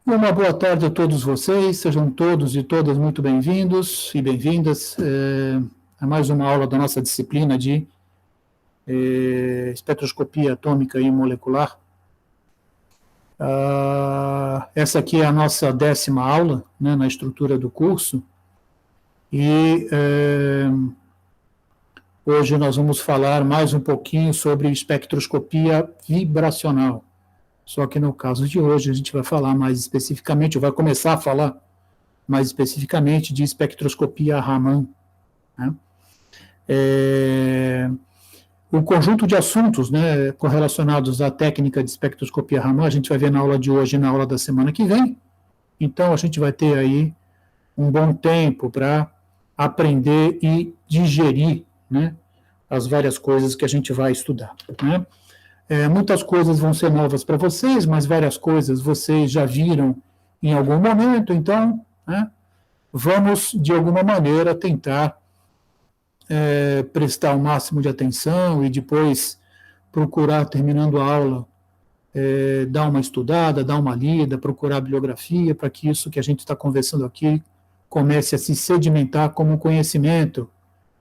Uma boa tarde a todos vocês, sejam todos e todas muito bem-vindos e bem-vindas a mais uma aula da nossa disciplina de espectroscopia atômica e molecular. Essa aqui é a nossa 10ª aula, né, na estrutura do curso, e hoje nós vamos falar mais um pouquinho sobre espectroscopia vibracional. Só que no caso de hoje a gente vai falar mais especificamente, ou vai começar a falar mais especificamente de espectroscopia Raman. Né? O conjunto de assuntos, né, correlacionados à técnica de espectroscopia Raman, a gente vai ver na aula de hoje e na aula da semana que vem. Então a gente vai ter aí um bom tempo para aprender e digerir, né, as várias coisas que a gente vai estudar. Né? Muitas coisas vão ser novas para vocês, mas várias coisas vocês já viram em algum momento, então, né, vamos, de alguma maneira, tentar prestar o máximo de atenção e depois procurar, terminando a aula, dar uma estudada, dar uma lida, procurar bibliografia, para que isso que a gente está conversando aqui comece a se sedimentar como conhecimento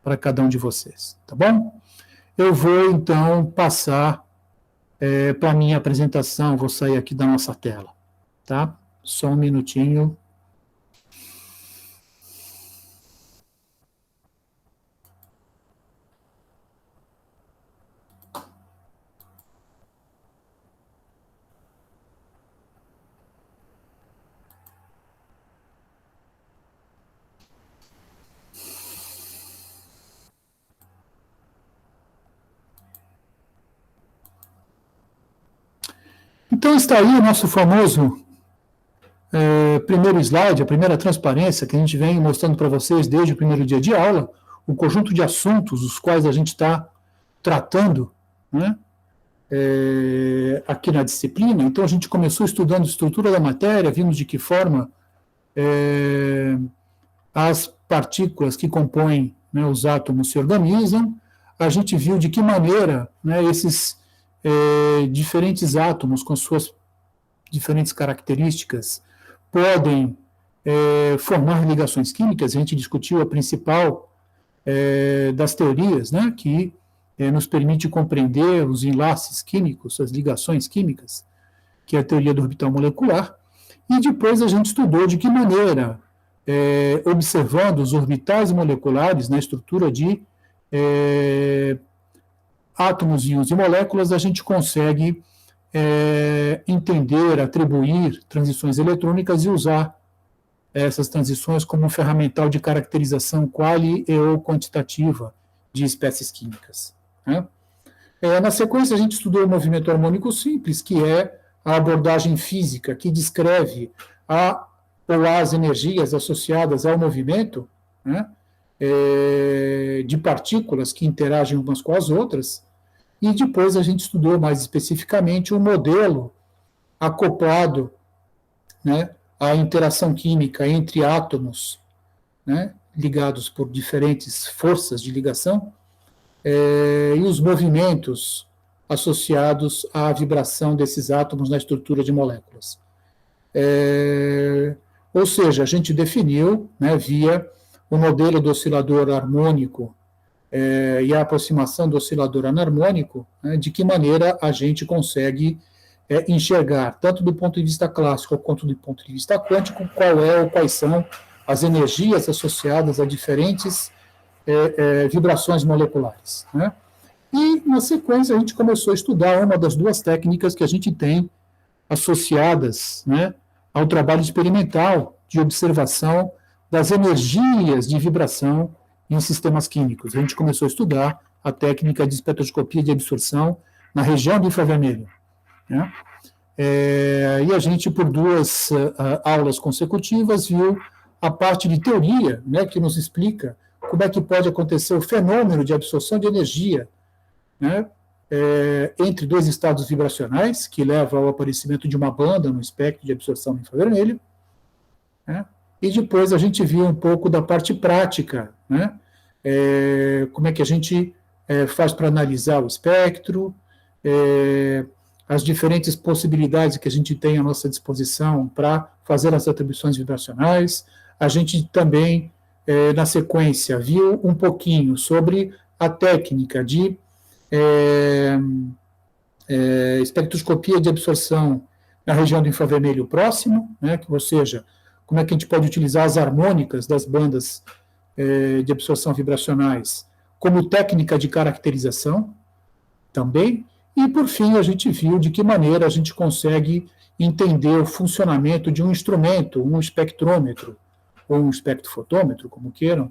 para cada um de vocês, tá bom? Eu vou, então, passar para a minha apresentação, vou sair aqui da nossa tela, tá? Só um minutinho. Então está aí o nosso famoso primeiro slide, a primeira transparência que a gente vem mostrando para vocês desde o primeiro dia de aula, o conjunto de assuntos os quais a gente está tratando, né, aqui na disciplina. Então a gente começou estudando estrutura da matéria, vimos de que forma as partículas que compõem, né, os átomos se organizam, a gente viu de que maneira, né, esses diferentes átomos com suas diferentes características podem formar ligações químicas. A gente discutiu a principal das teorias, né, que nos permite compreender os enlaces químicos, as ligações químicas, que é a teoria do orbital molecular, e depois a gente estudou de que maneira, observando os orbitais moleculares na estrutura de átomos, íons e moléculas, a gente consegue entender, atribuir transições eletrônicas e usar essas transições como um ferramental de caracterização quali e ou quantitativa de espécies químicas. Né? Na sequência, a gente estudou o movimento harmônico simples, que é a abordagem física que descreve ou as energias associadas ao movimento, né, de partículas que interagem umas com as outras. E depois a gente estudou mais especificamente o modelo acoplado, né, à interação química entre átomos, né, ligados por diferentes forças de ligação, e os movimentos associados à vibração desses átomos na estrutura de moléculas. Ou seja, a gente definiu, né, via o modelo do oscilador harmônico e a aproximação do oscilador anarmônico, né, de que maneira a gente consegue enxergar, tanto do ponto de vista clássico quanto do ponto de vista quântico, quais são as energias associadas a diferentes vibrações moleculares. Né? E, na sequência, a gente começou a estudar uma das duas técnicas que a gente tem associadas, né, ao trabalho experimental de observação das energias de vibração em sistemas químicos. A gente começou a estudar a técnica de espectroscopia de absorção na região do infravermelho. Né? E a gente, por duas aulas consecutivas, viu a parte de teoria, né, que nos explica como é que pode acontecer o fenômeno de absorção de energia, né, entre dois estados vibracionais, que leva ao aparecimento de uma banda no espectro de absorção infravermelho, né? E depois a gente viu um pouco da parte prática, né? Como é que a gente faz para analisar o espectro, as diferentes possibilidades que a gente tem à nossa disposição para fazer as atribuições vibracionais. A gente também, na sequência, viu um pouquinho sobre a técnica de espectroscopia de absorção na região do infravermelho próximo, né, ou seja, como é que a gente pode utilizar as harmônicas das bandas de absorção vibracionais como técnica de caracterização também. E, por fim, a gente viu de que maneira a gente consegue entender o funcionamento de um instrumento, um espectrômetro, ou um espectrofotômetro, como queiram,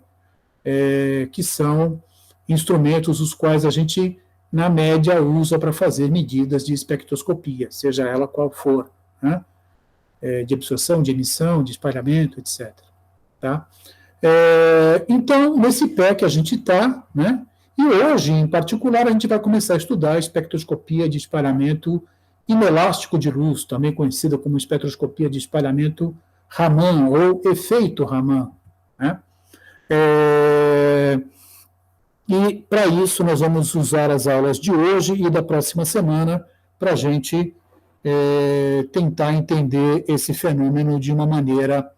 que são instrumentos os quais a gente, na média, usa para fazer medidas de espectroscopia, seja ela qual for, né? De absorção, de emissão, de espalhamento, etc. Tá? Então, nesse pé que a gente está, né? E hoje, em particular, a gente vai começar a estudar a espectroscopia de espalhamento inelástico de luz, também conhecida como espectroscopia de espalhamento Raman, ou efeito Raman, né? E, para isso, nós vamos usar as aulas de hoje e da próxima semana para a gente tentar entender esse fenômeno de uma maneira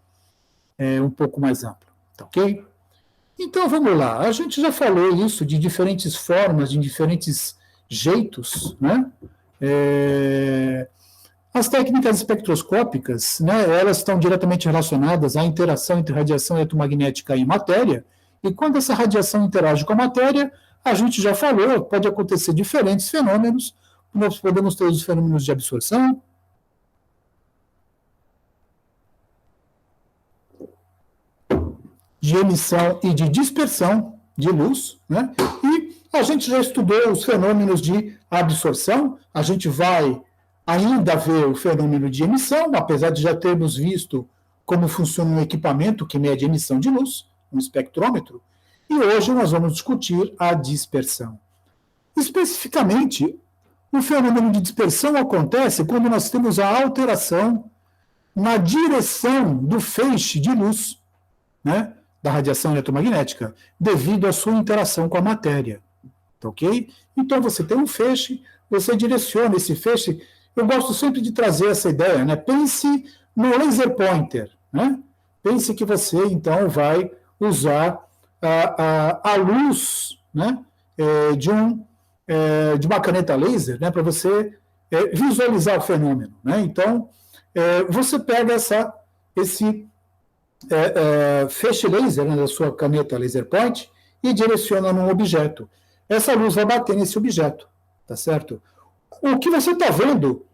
um pouco mais ampla, tá ok? Então, vamos lá. A gente já falou isso de diferentes formas, de diferentes jeitos, né? As técnicas espectroscópicas, né, elas estão diretamente relacionadas à interação entre radiação eletromagnética e matéria, e quando essa radiação interage com a matéria, a gente já falou, pode acontecer diferentes fenômenos. Nós podemos ter os fenômenos de absorção, de emissão e de dispersão de luz, né? E a gente já estudou os fenômenos de absorção, a gente vai ainda ver o fenômeno de emissão, apesar de já termos visto como funciona um equipamento que mede emissão de luz, um espectrômetro, e hoje nós vamos discutir a dispersão. Especificamente, o fenômeno de dispersão acontece quando nós temos a alteração na direção do feixe de luz, né, da radiação eletromagnética, devido à sua interação com a matéria. Tá ok? Então, você tem um feixe, você direciona esse feixe. Eu gosto sempre de trazer essa ideia, né? Pense no laser pointer, né? Pense que você, então, vai usar a luz, né, de uma caneta laser, né, para você visualizar o fenômeno, né? Então, você pega esse feixe laser, né, da sua caneta laser point e direciona num objeto. Essa luz vai bater nesse objeto, tá certo? O que você está vendo,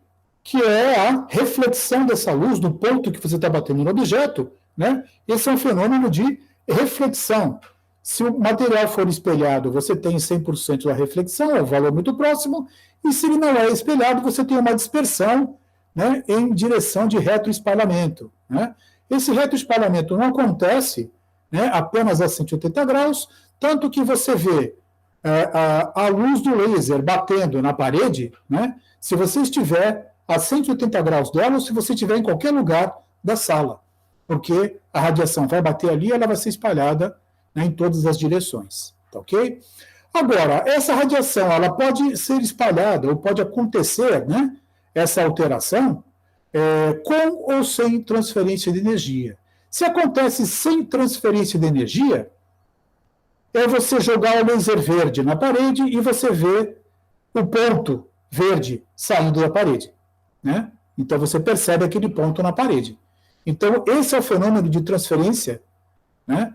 que é a reflexão dessa luz no ponto que você está batendo no objeto, né? Esse é um fenômeno de reflexão. Se o material for espelhado, você tem 100% da reflexão, é um valor muito próximo, e se ele não é espelhado, você tem uma dispersão, né, em direção de retroespalhamento, né? Esse retroespalhamento não acontece, né, apenas a 180 graus, tanto que você vê a luz do laser batendo na parede, né, se você estiver a 180 graus dela ou se você estiver em qualquer lugar da sala, porque a radiação vai bater ali e ela vai ser espalhada, né, em todas as direções, tá ok? Agora, essa radiação ela pode ser espalhada ou pode acontecer, né, essa alteração, com ou sem transferência de energia. Se acontece sem transferência de energia, é você jogar o laser verde na parede e você vê o ponto verde saindo da parede, né? Então você percebe aquele ponto na parede. Então esse é o fenômeno de transferência, né,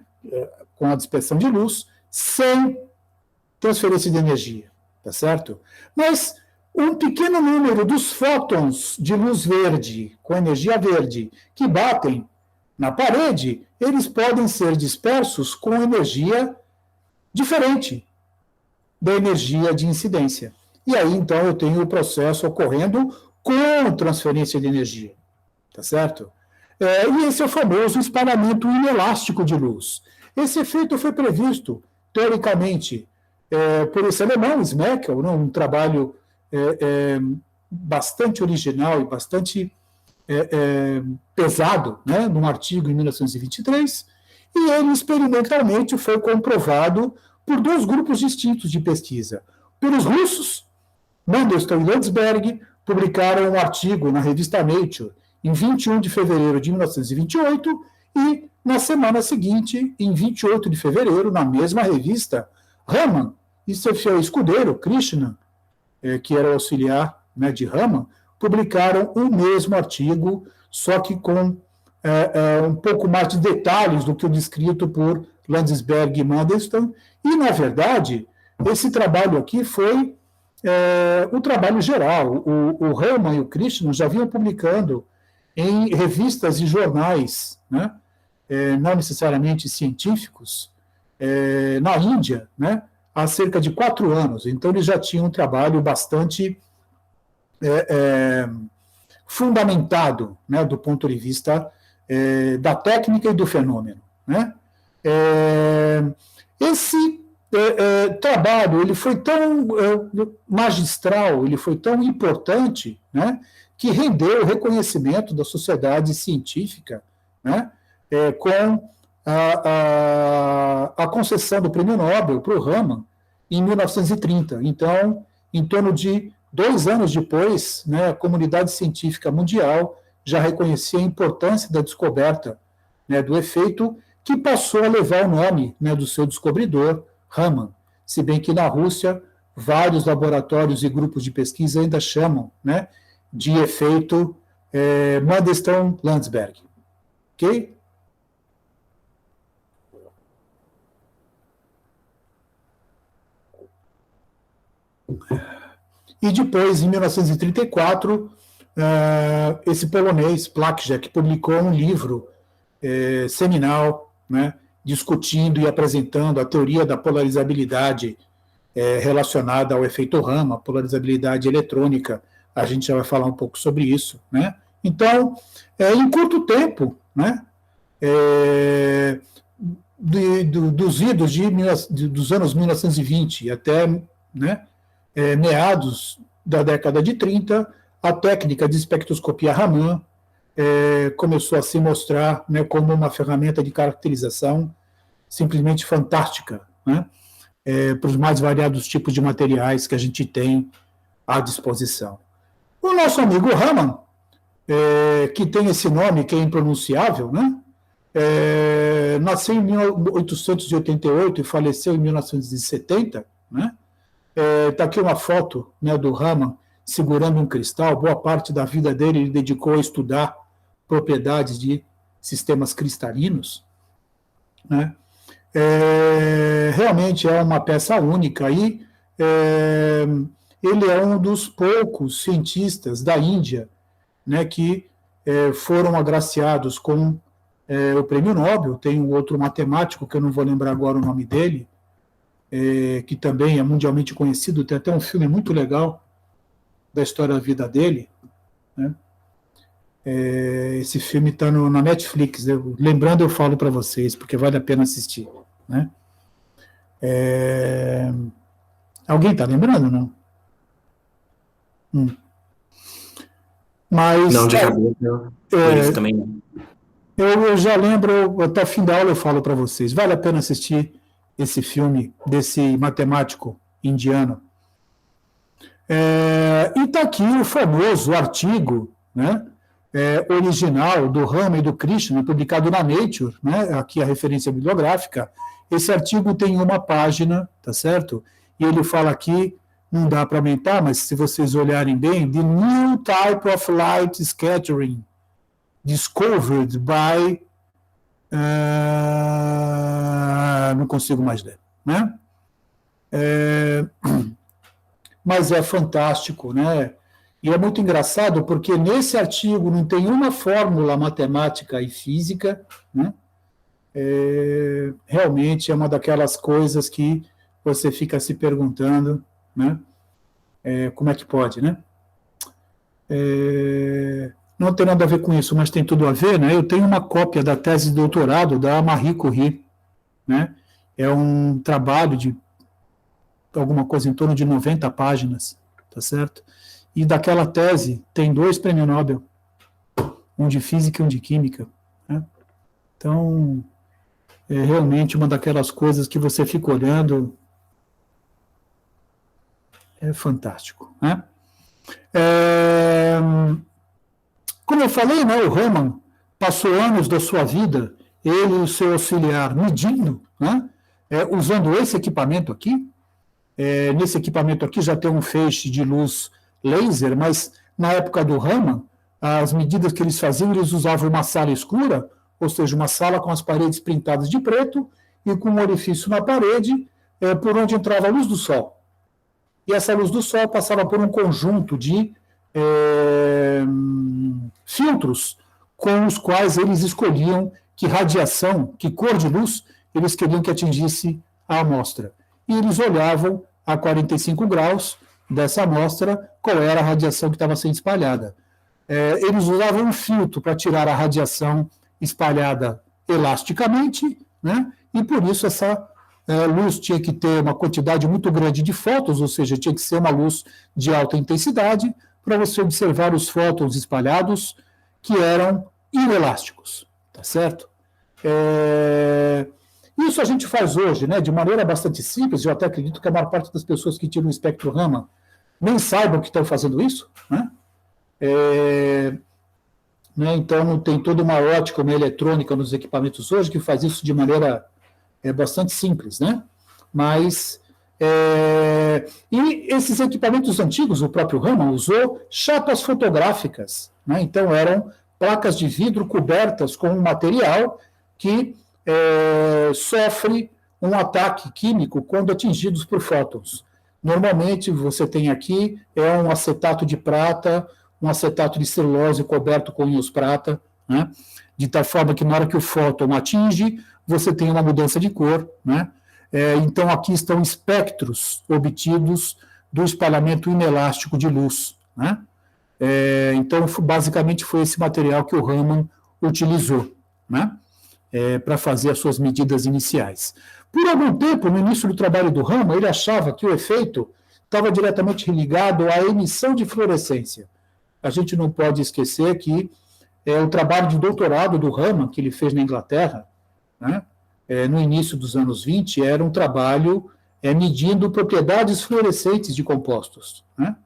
com a dispersão de luz, sem transferência de energia, tá certo? Mas um pequeno número dos fótons de luz verde, com energia verde, que batem na parede, eles podem ser dispersos com energia diferente da energia de incidência. E aí, então, eu tenho o processo ocorrendo com transferência de energia, tá certo? E esse é o famoso espalhamento inelástico de luz. Esse efeito foi previsto, teoricamente, por esse alemão, Smeckel, né, um trabalho bastante original e bastante pesado, né, num artigo em 1923, e ele experimentalmente foi comprovado por dois grupos distintos de pesquisa, pelos russos, Mandelstam e Landsberg, publicaram um artigo na revista Nature em 21 de fevereiro de 1928 e, na semana seguinte, em 28 de fevereiro, na mesma revista, Raman e seu fiel escudeiro, Krishna, que era o auxiliar, né, de Raman, publicaram o mesmo artigo, só que com um pouco mais de detalhes do que o descrito por Landsberg e Mandelstam, e, na verdade, esse trabalho aqui foi o trabalho geral. O Raman e o Krishna já vinham publicando em revistas e jornais, né, não necessariamente científicos, na Índia, né, há cerca de 4 anos. Então, eles já tinham um trabalho bastante fundamentado, né, do ponto de vista da técnica e do fenômeno, né? Esse trabalho ele foi tão magistral, ele foi tão importante, né, que rendeu o reconhecimento da sociedade científica, né, com a concessão do Prêmio Nobel para o Raman em 1930. Então, em torno de 2 anos depois, né, a comunidade científica mundial já reconhecia a importância da descoberta, né, do efeito, que passou a levar o nome, né, do seu descobridor, Raman, se bem que na Rússia vários laboratórios e grupos de pesquisa ainda chamam, né, de efeito Mandelstam-Landsberg. Ok? E depois, em 1934, esse polonês, Płaczek, publicou um livro seminal, né, discutindo e apresentando a teoria da polarizabilidade relacionada ao efeito Raman, polarizabilidade eletrônica. A gente já vai falar um pouco sobre isso, né? Então, em curto tempo, né, dos idos dos anos 1920 até, né, meados da década de 30, a técnica de espectroscopia Raman começou a se mostrar, né, como uma ferramenta de caracterização simplesmente fantástica, né, para os mais variados tipos de materiais que a gente tem à disposição. O nosso amigo Raman, que tem esse nome que é impronunciável, né, nasceu em 1888 e faleceu em 1970, né. Está aqui uma foto, né, do Raman segurando um cristal. Boa parte da vida dele ele dedicou a estudar propriedades de sistemas cristalinos, né? Realmente é uma peça única e ele é um dos poucos cientistas da Índia, né, que foram agraciados com o Prêmio Nobel. Tem um outro matemático, que eu não vou lembrar agora o nome dele, que também é mundialmente conhecido, tem até um filme muito legal da história da vida dele, né? Esse filme está na Netflix, lembrando eu falo para vocês, porque vale a pena assistir, né? Alguém está lembrando, não? Mas, não, de cabeça, por isso também não. Eu já lembro, até o fim da aula eu falo para vocês, vale a pena assistir esse filme desse matemático indiano. E está aqui o famoso artigo, né, original do Raman e do Krishna, publicado na Nature, né, aqui a referência bibliográfica. Esse artigo tem 1 página, tá certo? E ele fala aqui, não dá para aumentar, mas se vocês olharem bem, the new type of light scattering discovered by... não consigo mais ler, né? Mas é fantástico, né? E é muito engraçado porque nesse artigo não tem uma fórmula matemática e física, né? Realmente é uma daquelas coisas que você fica se perguntando, né? Como é que pode, né? Não tem nada a ver com isso, mas tem tudo a ver, né? Eu tenho uma cópia da tese de doutorado da Marie Curie, né? É um trabalho de alguma coisa em torno de 90 páginas, tá certo? E daquela tese tem 2 prêmios Nobel, um de física e um de química, né? Então, é realmente uma daquelas coisas que você fica olhando, é fantástico, né? Como eu falei, né, o Raman passou anos da sua vida, ele e o seu auxiliar, medindo, né, usando esse equipamento aqui. Nesse equipamento aqui já tem um feixe de luz laser, mas na época do Raman, as medidas que eles faziam, eles usavam uma sala escura, ou seja, uma sala com as paredes pintadas de preto e com um orifício na parede, por onde entrava a luz do sol. E essa luz do sol passava por um conjunto de filtros com os quais eles escolhiam que radiação, que cor de luz eles queriam que atingisse a amostra. E eles olhavam a 45 graus dessa amostra qual era a radiação que estava sendo espalhada. Eles usavam um filtro para tirar a radiação espalhada elasticamente, né? E por isso essa luz tinha que ter uma quantidade muito grande de fótons, ou seja, tinha que ser uma luz de alta intensidade, para você observar os fótons espalhados que eram inelásticos, tá certo? Isso a gente faz hoje, né, de maneira bastante simples. Eu até acredito que a maior parte das pessoas que tiram o espectro Raman nem saibam que estão fazendo isso, né? Então, tem toda uma ótica, uma eletrônica nos equipamentos hoje que faz isso de maneira bastante simples, né? Mas, e esses equipamentos antigos, o próprio Raman usou chapas fotográficas, né? Então, eram placas de vidro cobertas com um material que sofre um ataque químico quando atingidos por fótons. Normalmente, você tem aqui um acetato de prata, um acetato de celulose coberto com íons prata, né? De tal forma que na hora que o fóton atinge, você tem uma mudança de cor, né? Então, aqui estão espectros obtidos do espalhamento inelástico de luz, né? Então, basicamente, foi esse material que o Raman utilizou, né? Para fazer as suas medidas iniciais. Por algum tempo, no início do trabalho do Raman, ele achava que o efeito estava diretamente ligado à emissão de fluorescência. A gente não pode esquecer que o trabalho de doutorado do Raman, que ele fez na Inglaterra, né, no início dos anos 20, era um trabalho medindo propriedades fluorescentes de compostos, né?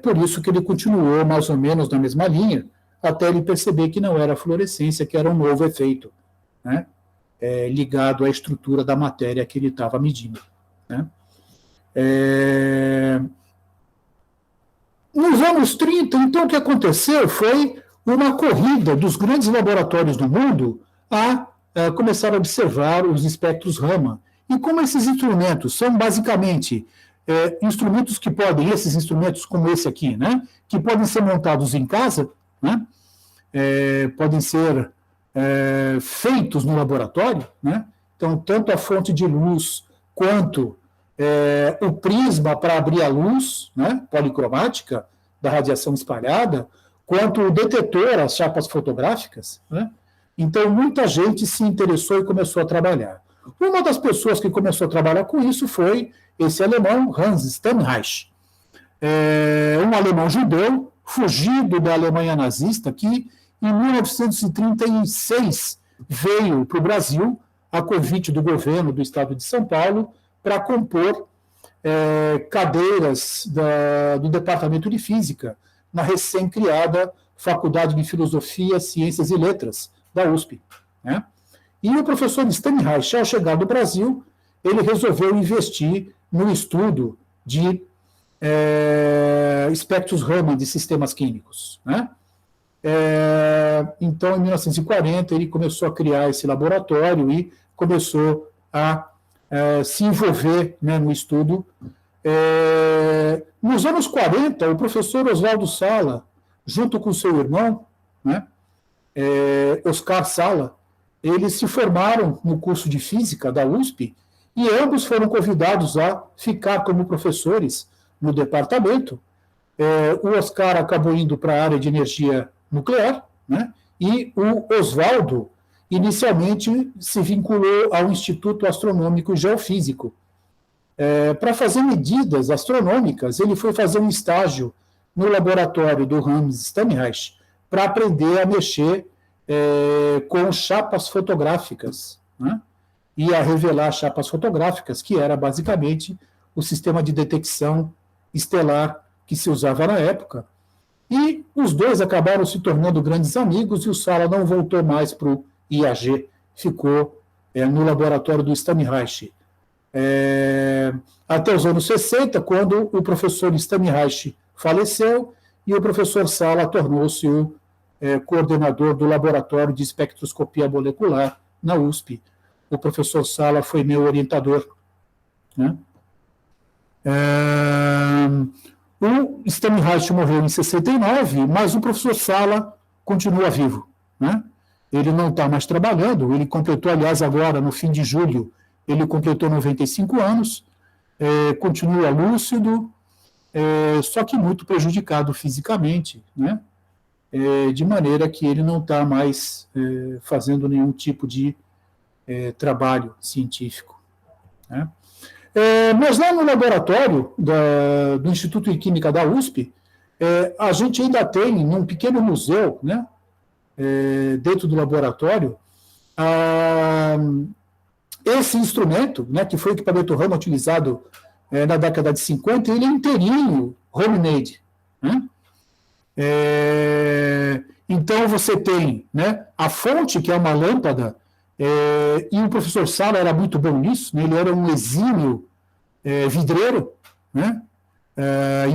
Por isso que ele continuou mais ou menos na mesma linha, até ele perceber que não era a fluorescência, que era um novo efeito, né, ligado à estrutura da matéria que ele estava medindo, né? Nos anos 30, então, o que aconteceu foi uma corrida dos grandes laboratórios do mundo a começar a observar os espectros Raman. E como esses instrumentos são basicamente instrumentos que podem, esses instrumentos como esse aqui, né, que podem ser montados em casa, né, podem ser feitos no laboratório, né? Então, tanto a fonte de luz quanto o prisma para abrir a luz, né, policromática, da radiação espalhada, quanto o detetor, as chapas fotográficas, né? Então, muita gente se interessou e começou a trabalhar. Uma das pessoas que começou a trabalhar com isso foi esse alemão, Hans Steinreich, um alemão judeu, fugido da Alemanha nazista, que em 1936 veio para o Brasil, a convite do governo do estado de São Paulo, para compor cadeiras do Departamento de Física na recém-criada Faculdade de Filosofia, Ciências e Letras da USP, né? E o professor Steinreich, ao chegar no Brasil, ele resolveu investir no estudo de espectros Raman de sistemas químicos, né? Então, em 1940, ele começou a criar esse laboratório e começou a se envolver, né, no estudo. Nos anos 40, o professor Oswaldo Sala, junto com seu irmão, né, Oscar Sala, eles se formaram no curso de Física da USP e ambos foram convidados a ficar como professores no departamento. O Oscar acabou indo para a área de energia nuclear, né, e o Oswaldo inicialmente se vinculou ao Instituto Astronômico e Geofísico. Para fazer medidas astronômicas, ele foi fazer um estágio no laboratório do Hans Steinreich para aprender a mexer com chapas fotográficas, né, e a revelar chapas fotográficas, que era basicamente o sistema de detecção estelar que se usava na época, e os dois acabaram se tornando grandes amigos, e o Sala não voltou mais para o IAG, ficou no laboratório do Stamireich. Até os anos 60, quando o professor Stamireich faleceu, e o professor Sala tornou-se o coordenador do laboratório de espectroscopia molecular na USP. O professor Sala foi meu orientador, né? O Stamireich morreu em 69, mas o professor Sala continua vivo, né? Ele não está mais trabalhando, ele completou, aliás, agora, no fim de julho, ele completou 95 anos, continua lúcido, só que muito prejudicado fisicamente, né? De maneira que ele não está mais fazendo nenhum tipo de trabalho científico, né? Mas lá no laboratório do Instituto de Química da USP, a gente ainda tem, num pequeno museu, né, dentro do laboratório, esse instrumento, né, que foi o equipamento Raman utilizado na década de 50, ele é inteirinho homemade, né? Então você tem, né, a fonte, que é uma lâmpada, e o professor Sala era muito bom nisso, né, ele era um exímio vidreiro, né,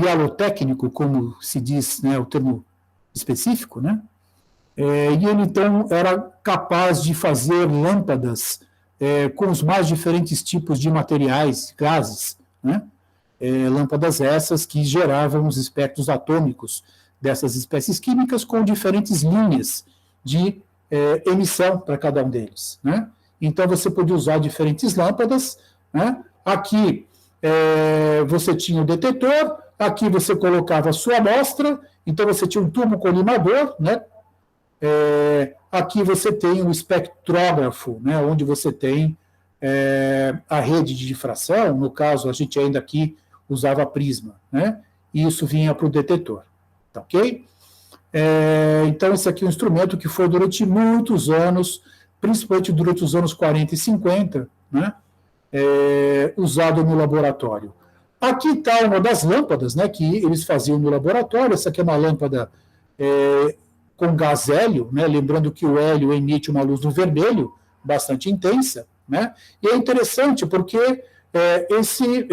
hialotécnico, como se diz, né, o termo específico, né, e ele então era capaz de fazer lâmpadas com os mais diferentes tipos de materiais, gases, né, lâmpadas essas que geravam os espectros atômicos dessas espécies químicas com diferentes linhas de emissão para cada um deles, né? Então você podia usar diferentes lâmpadas, né? Aqui você tinha o detetor, aqui você colocava a sua amostra, então você tinha um tubo colimador, né? Aqui você tem o espectrógrafo, né? Onde você tem a rede de difração, no caso a gente ainda aqui usava prisma, né? E isso vinha para o detetor, tá ok? Então, esse aqui é um instrumento que foi durante muitos anos, principalmente durante os anos 40 e 50, né, usado no laboratório. Aqui está uma das lâmpadas, né, que eles faziam no laboratório. Essa aqui é uma lâmpada com gás hélio, né, lembrando que o hélio emite uma luz no vermelho, bastante intensa, né, e é interessante porque esse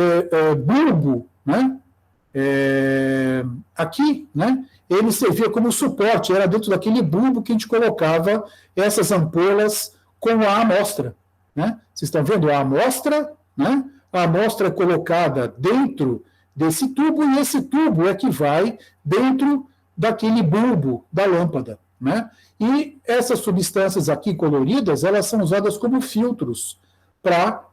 bulbo, né, aqui, né, ele servia como suporte, era dentro daquele bulbo que a gente colocava essas ampolas com a amostra, né? Vocês estão vendo a amostra, né? A amostra é colocada dentro desse tubo, e esse tubo é que vai dentro daquele bulbo da lâmpada, né? E essas substâncias aqui coloridas, elas são usadas como filtros para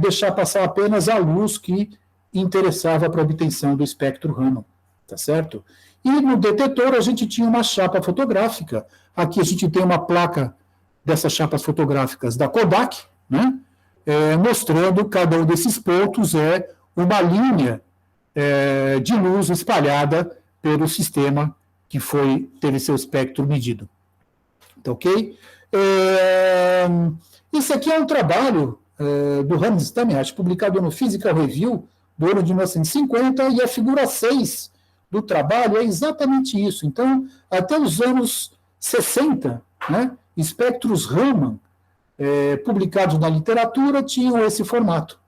deixar passar apenas a luz que interessava para a obtenção do espectro Raman, tá certo? E no detetor a gente tinha uma chapa fotográfica. Aqui a gente tem uma placa dessas chapas fotográficas da Kodak, né? Mostrando cada um desses pontos uma linha de luz espalhada pelo sistema que teve seu espectro medido. Tá ok? Isso aqui é um trabalho do Hans Stamireich, publicado no Physical Review do ano de 1950, e a figura 6 do trabalho é exatamente isso. Então, até os anos 60, né, espectros Raman publicados na literatura tinham esse formato,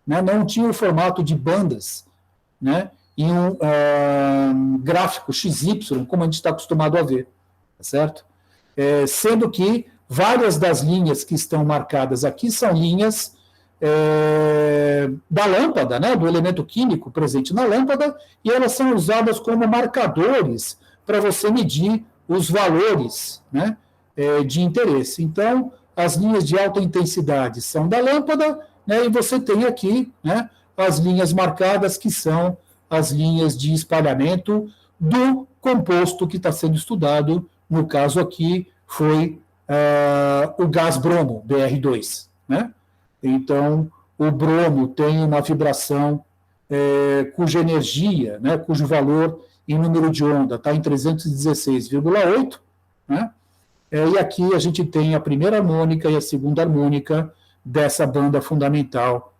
né, não tinham o formato de bandas, né, em um gráfico XY, como a gente está acostumado a ver, tá certo? Sendo que várias das linhas que estão marcadas aqui são linhas da lâmpada, né, do elemento químico presente na lâmpada, e elas são usadas como marcadores para você medir os valores, né, de interesse. Então, as linhas de alta intensidade são da lâmpada, né, e você tem aqui, né, as linhas marcadas, que são as linhas de espalhamento do composto que está sendo estudado. No caso aqui foi o gás bromo, BR2, né? Então, o bromo tem uma vibração cuja energia, né, cujo valor em número de onda está em 316,8, né? E aqui a gente tem a primeira harmônica e a segunda harmônica dessa banda fundamental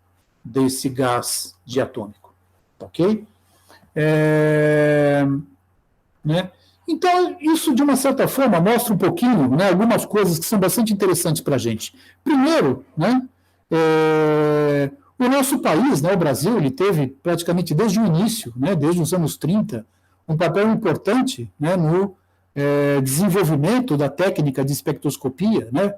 desse gás diatômico. Ok? Né? Então, isso, de uma certa forma, mostra um pouquinho, né, algumas coisas que são bastante interessantes para a gente. Primeiro, né, o nosso país, né, o Brasil, ele teve praticamente desde o início, né, desde os anos 30, um papel importante, né, no desenvolvimento da técnica de espectroscopia. Né,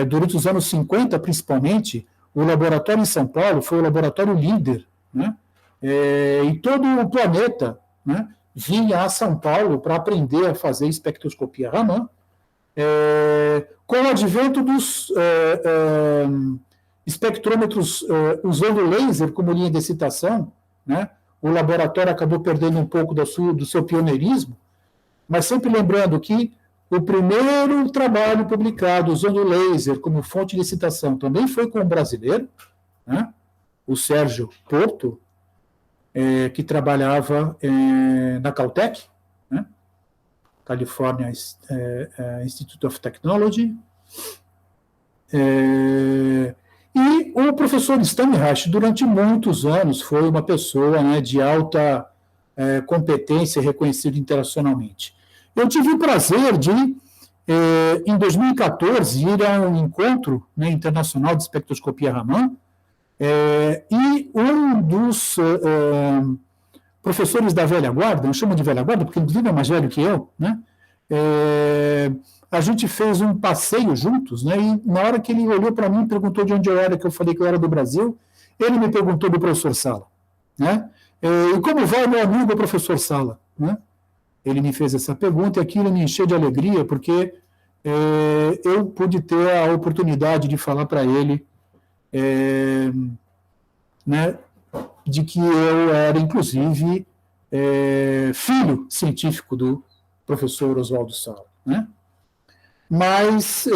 durante os anos 50, principalmente, o laboratório em São Paulo foi o laboratório líder, né, e todo o planeta, né, vinha a São Paulo para aprender a fazer espectroscopia Raman, com o advento dos espectrômetros usando laser como linha de excitação, né? O laboratório acabou perdendo um pouco do seu pioneirismo, mas sempre lembrando que o primeiro trabalho publicado usando laser como fonte de excitação também foi com um brasileiro, né? O Sérgio Porto, que trabalhava na Caltech, né? California Institute of Technology. E o professor Steinreich, durante muitos anos, foi uma pessoa, né, de alta competência, reconhecida internacionalmente. Eu tive o prazer de, em 2014, ir a um encontro, né, internacional de espectroscopia Raman, e um dos professores da velha guarda, eu chamo de velha guarda porque inclusive é mais velho que eu, né? A gente fez um passeio juntos, né? E na hora que ele olhou para mim e perguntou de onde eu era, que eu falei que eu era do Brasil, ele me perguntou do professor Sala, né? E como vai meu amigo o professor Sala, né? Ele me fez essa pergunta e aquilo me encheu de alegria, porque eu pude ter a oportunidade de falar para ele, né, de que eu era, inclusive, filho científico do professor Oswaldo Sala, né? Mas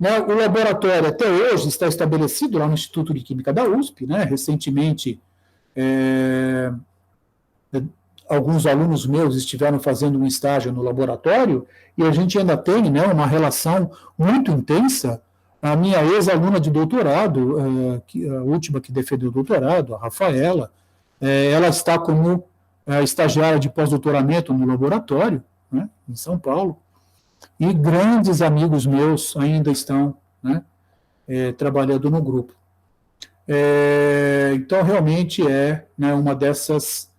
né, o laboratório até hoje está estabelecido lá no Instituto de Química da USP, né? Recentemente, alguns alunos meus estiveram fazendo um estágio no laboratório e a gente ainda tem, né, uma relação muito intensa. A minha ex-aluna de doutorado, a última que defendeu o doutorado, a Rafaela, ela está como estagiária de pós-doutoramento no laboratório, né, em São Paulo, e grandes amigos meus ainda estão, né, trabalhando no grupo. Então, realmente né, uma dessas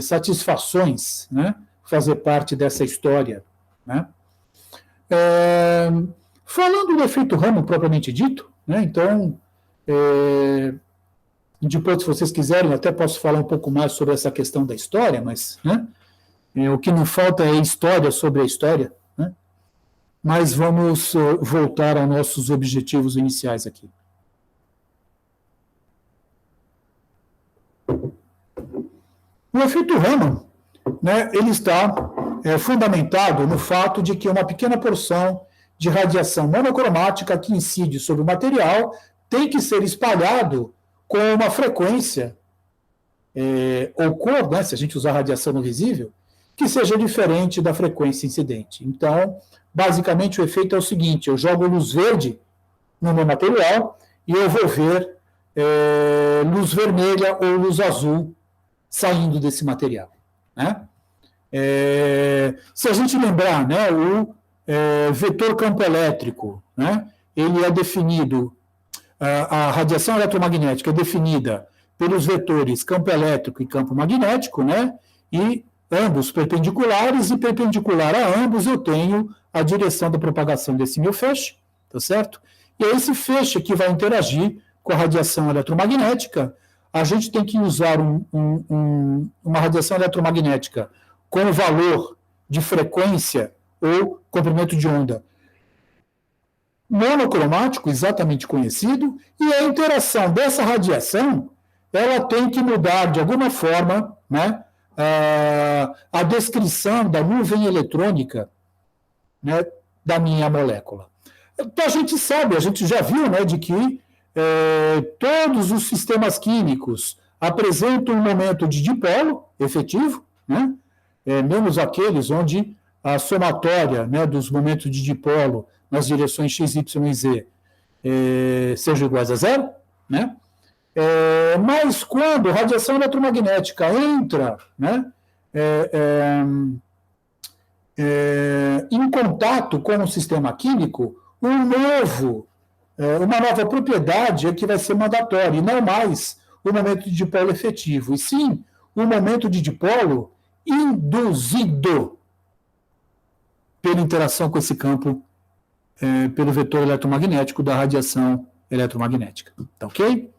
satisfações, né, fazer parte dessa história, né. Falando do efeito Raman propriamente dito, né, então, depois, se vocês quiserem, eu até posso falar um pouco mais sobre essa questão da história, mas, né, o que não falta é história sobre a história, né, mas vamos voltar aos nossos objetivos iniciais aqui. O efeito Raman, né, ele está fundamentado no fato de que uma pequena porção de radiação monocromática que incide sobre o material tem que ser espalhado com uma frequência ou cor, né, se a gente usar radiação não visível, que seja diferente da frequência incidente. Então, basicamente, o efeito é o seguinte: eu jogo luz verde no meu material e eu vou ver luz vermelha ou luz azul saindo desse material, né? Se a gente lembrar, né, o vetor campo elétrico, né, ele é definido, a radiação eletromagnética é definida pelos vetores campo elétrico e campo magnético, né, e ambos perpendiculares, e perpendicular a ambos eu tenho a direção da propagação desse meu feixe, tá certo? E é esse feixe que vai interagir com a radiação eletromagnética. A gente tem que usar uma radiação eletromagnética com valor de frequência ou comprimento de onda monocromático, exatamente conhecido, e a interação dessa radiação, ela tem que mudar de alguma forma, né, a descrição da nuvem eletrônica, né, da minha molécula. Então, a gente sabe, a gente já viu, né, de que todos os sistemas químicos apresentam um momento de dipolo efetivo, né, menos aqueles onde a somatória, né, dos momentos de dipolo nas direções x, y e z sejam iguais a zero, né? Mas quando a radiação eletromagnética entra, né, em contato com o sistema químico, uma nova propriedade é que vai ser mandatória, e não mais o momento de dipolo efetivo, e sim o momento de dipolo induzido pela interação com esse campo, pelo vetor eletromagnético da radiação eletromagnética. Tá ok?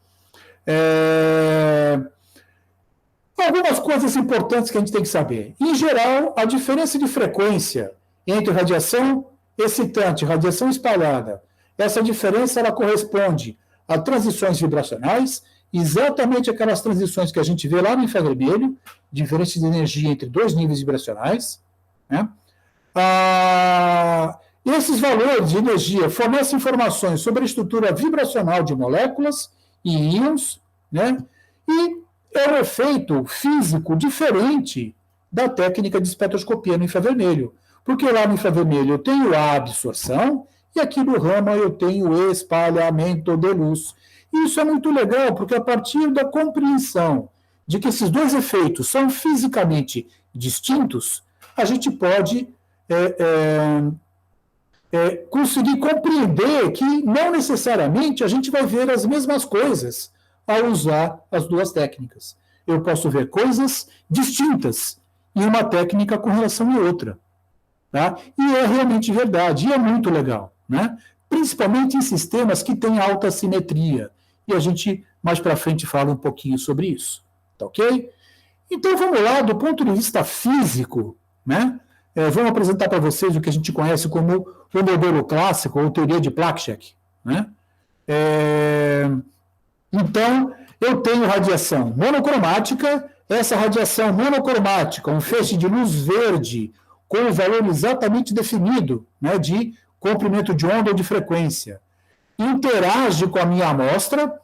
Algumas coisas importantes que a gente tem que saber. Em geral, a diferença de frequência entre radiação excitante e radiação espalhada, essa diferença ela corresponde a transições vibracionais, exatamente aquelas transições que a gente vê lá no infravermelho, diferença de energia entre dois níveis vibracionais, né? Esses valores de energia fornecem informações sobre a estrutura vibracional de moléculas e íons, né? E é um efeito físico diferente da técnica de espectroscopia no infravermelho, porque lá no infravermelho eu tenho a absorção e aqui no Raman eu tenho o espalhamento de luz. Isso é muito legal, porque a partir da compreensão de que esses dois efeitos são fisicamente distintos, a gente pode conseguir compreender que não necessariamente a gente vai ver as mesmas coisas ao usar as duas técnicas. Eu posso ver coisas distintas em uma técnica com relação a outra. Tá? E é realmente verdade, e é muito legal, né? Principalmente em sistemas que têm alta simetria. E a gente, mais para frente, fala um pouquinho sobre isso. Tá ok? Então, vamos lá, do ponto de vista físico, né? Vamos apresentar para vocês o que a gente conhece como o modelo clássico, ou teoria de Placzek, né? Então, eu tenho radiação monocromática, essa radiação monocromática, um feixe de luz verde, com um valor exatamente definido, né, de comprimento de onda ou de frequência, interage com a minha amostra,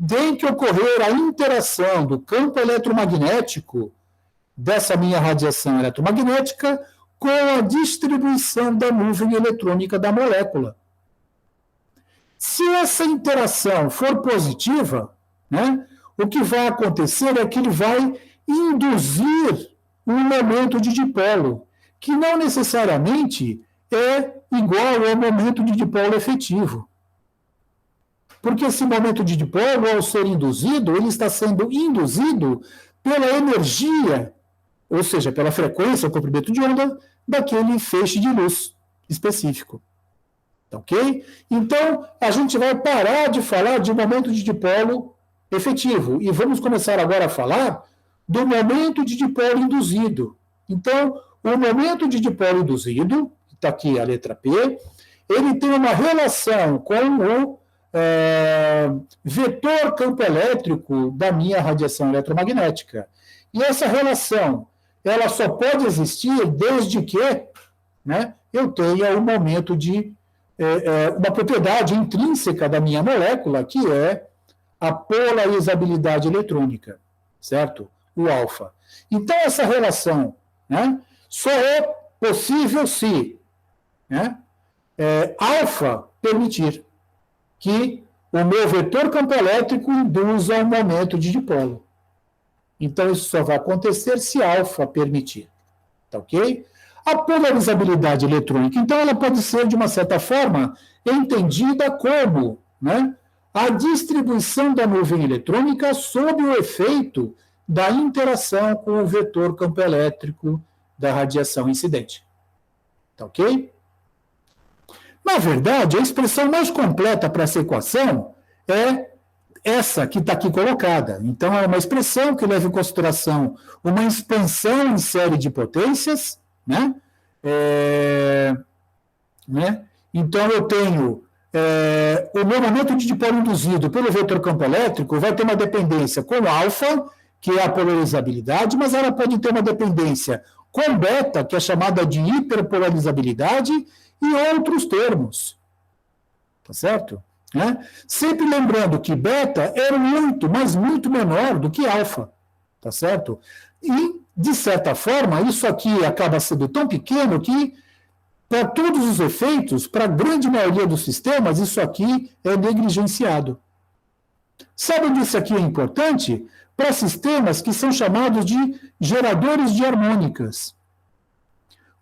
tem que ocorrer a interação do campo eletromagnético dessa minha radiação eletromagnética com a distribuição da nuvem eletrônica da molécula. Se essa interação for positiva, né, o que vai acontecer é que ele vai induzir um momento de dipolo, que não necessariamente é igual ao momento de dipolo efetivo. Porque esse momento de dipolo, ao ser induzido, ele está sendo induzido pela energia, ou seja, pela frequência, o comprimento de onda, daquele feixe de luz específico. Ok? Então, a gente vai parar de falar de momento de dipolo efetivo e vamos começar agora a falar do momento de dipolo induzido. Então, o momento de dipolo induzido, está aqui a letra P, ele tem uma relação com o vetor campo elétrico da minha radiação eletromagnética. E essa relação, ela só pode existir desde que, né, eu tenha um momento de uma propriedade intrínseca da minha molécula, que é a polarizabilidade eletrônica, certo? O alfa. Então, essa relação, né, só é possível se, né, alfa permitir que o meu vetor campo elétrico induza um momento de dipolo. Então, isso só vai acontecer se alfa permitir. Tá ok? A polarizabilidade eletrônica, então, ela pode ser, de uma certa forma, entendida como, né, a distribuição da nuvem eletrônica sob o efeito da interação com o vetor campo elétrico da radiação incidente. Tá ok? Na verdade, a expressão mais completa para essa equação é essa que está aqui colocada. Então, é uma expressão que leva em consideração uma expansão em série de potências, né? Então, eu tenho o meu momento de dipolo induzido pelo vetor campo elétrico vai ter uma dependência com alfa, que é a polarizabilidade, mas ela pode ter uma dependência com beta, que é chamada de hiperpolarizabilidade, e outros termos. Tá certo? Sempre lembrando que beta é muito, mas muito menor do que alfa. Tá certo? E, de certa forma, isso aqui acaba sendo tão pequeno que, para todos os efeitos, para a grande maioria dos sistemas, isso aqui é negligenciado. Sabe onde isso aqui é importante? Para sistemas que são chamados de geradores de harmônicas.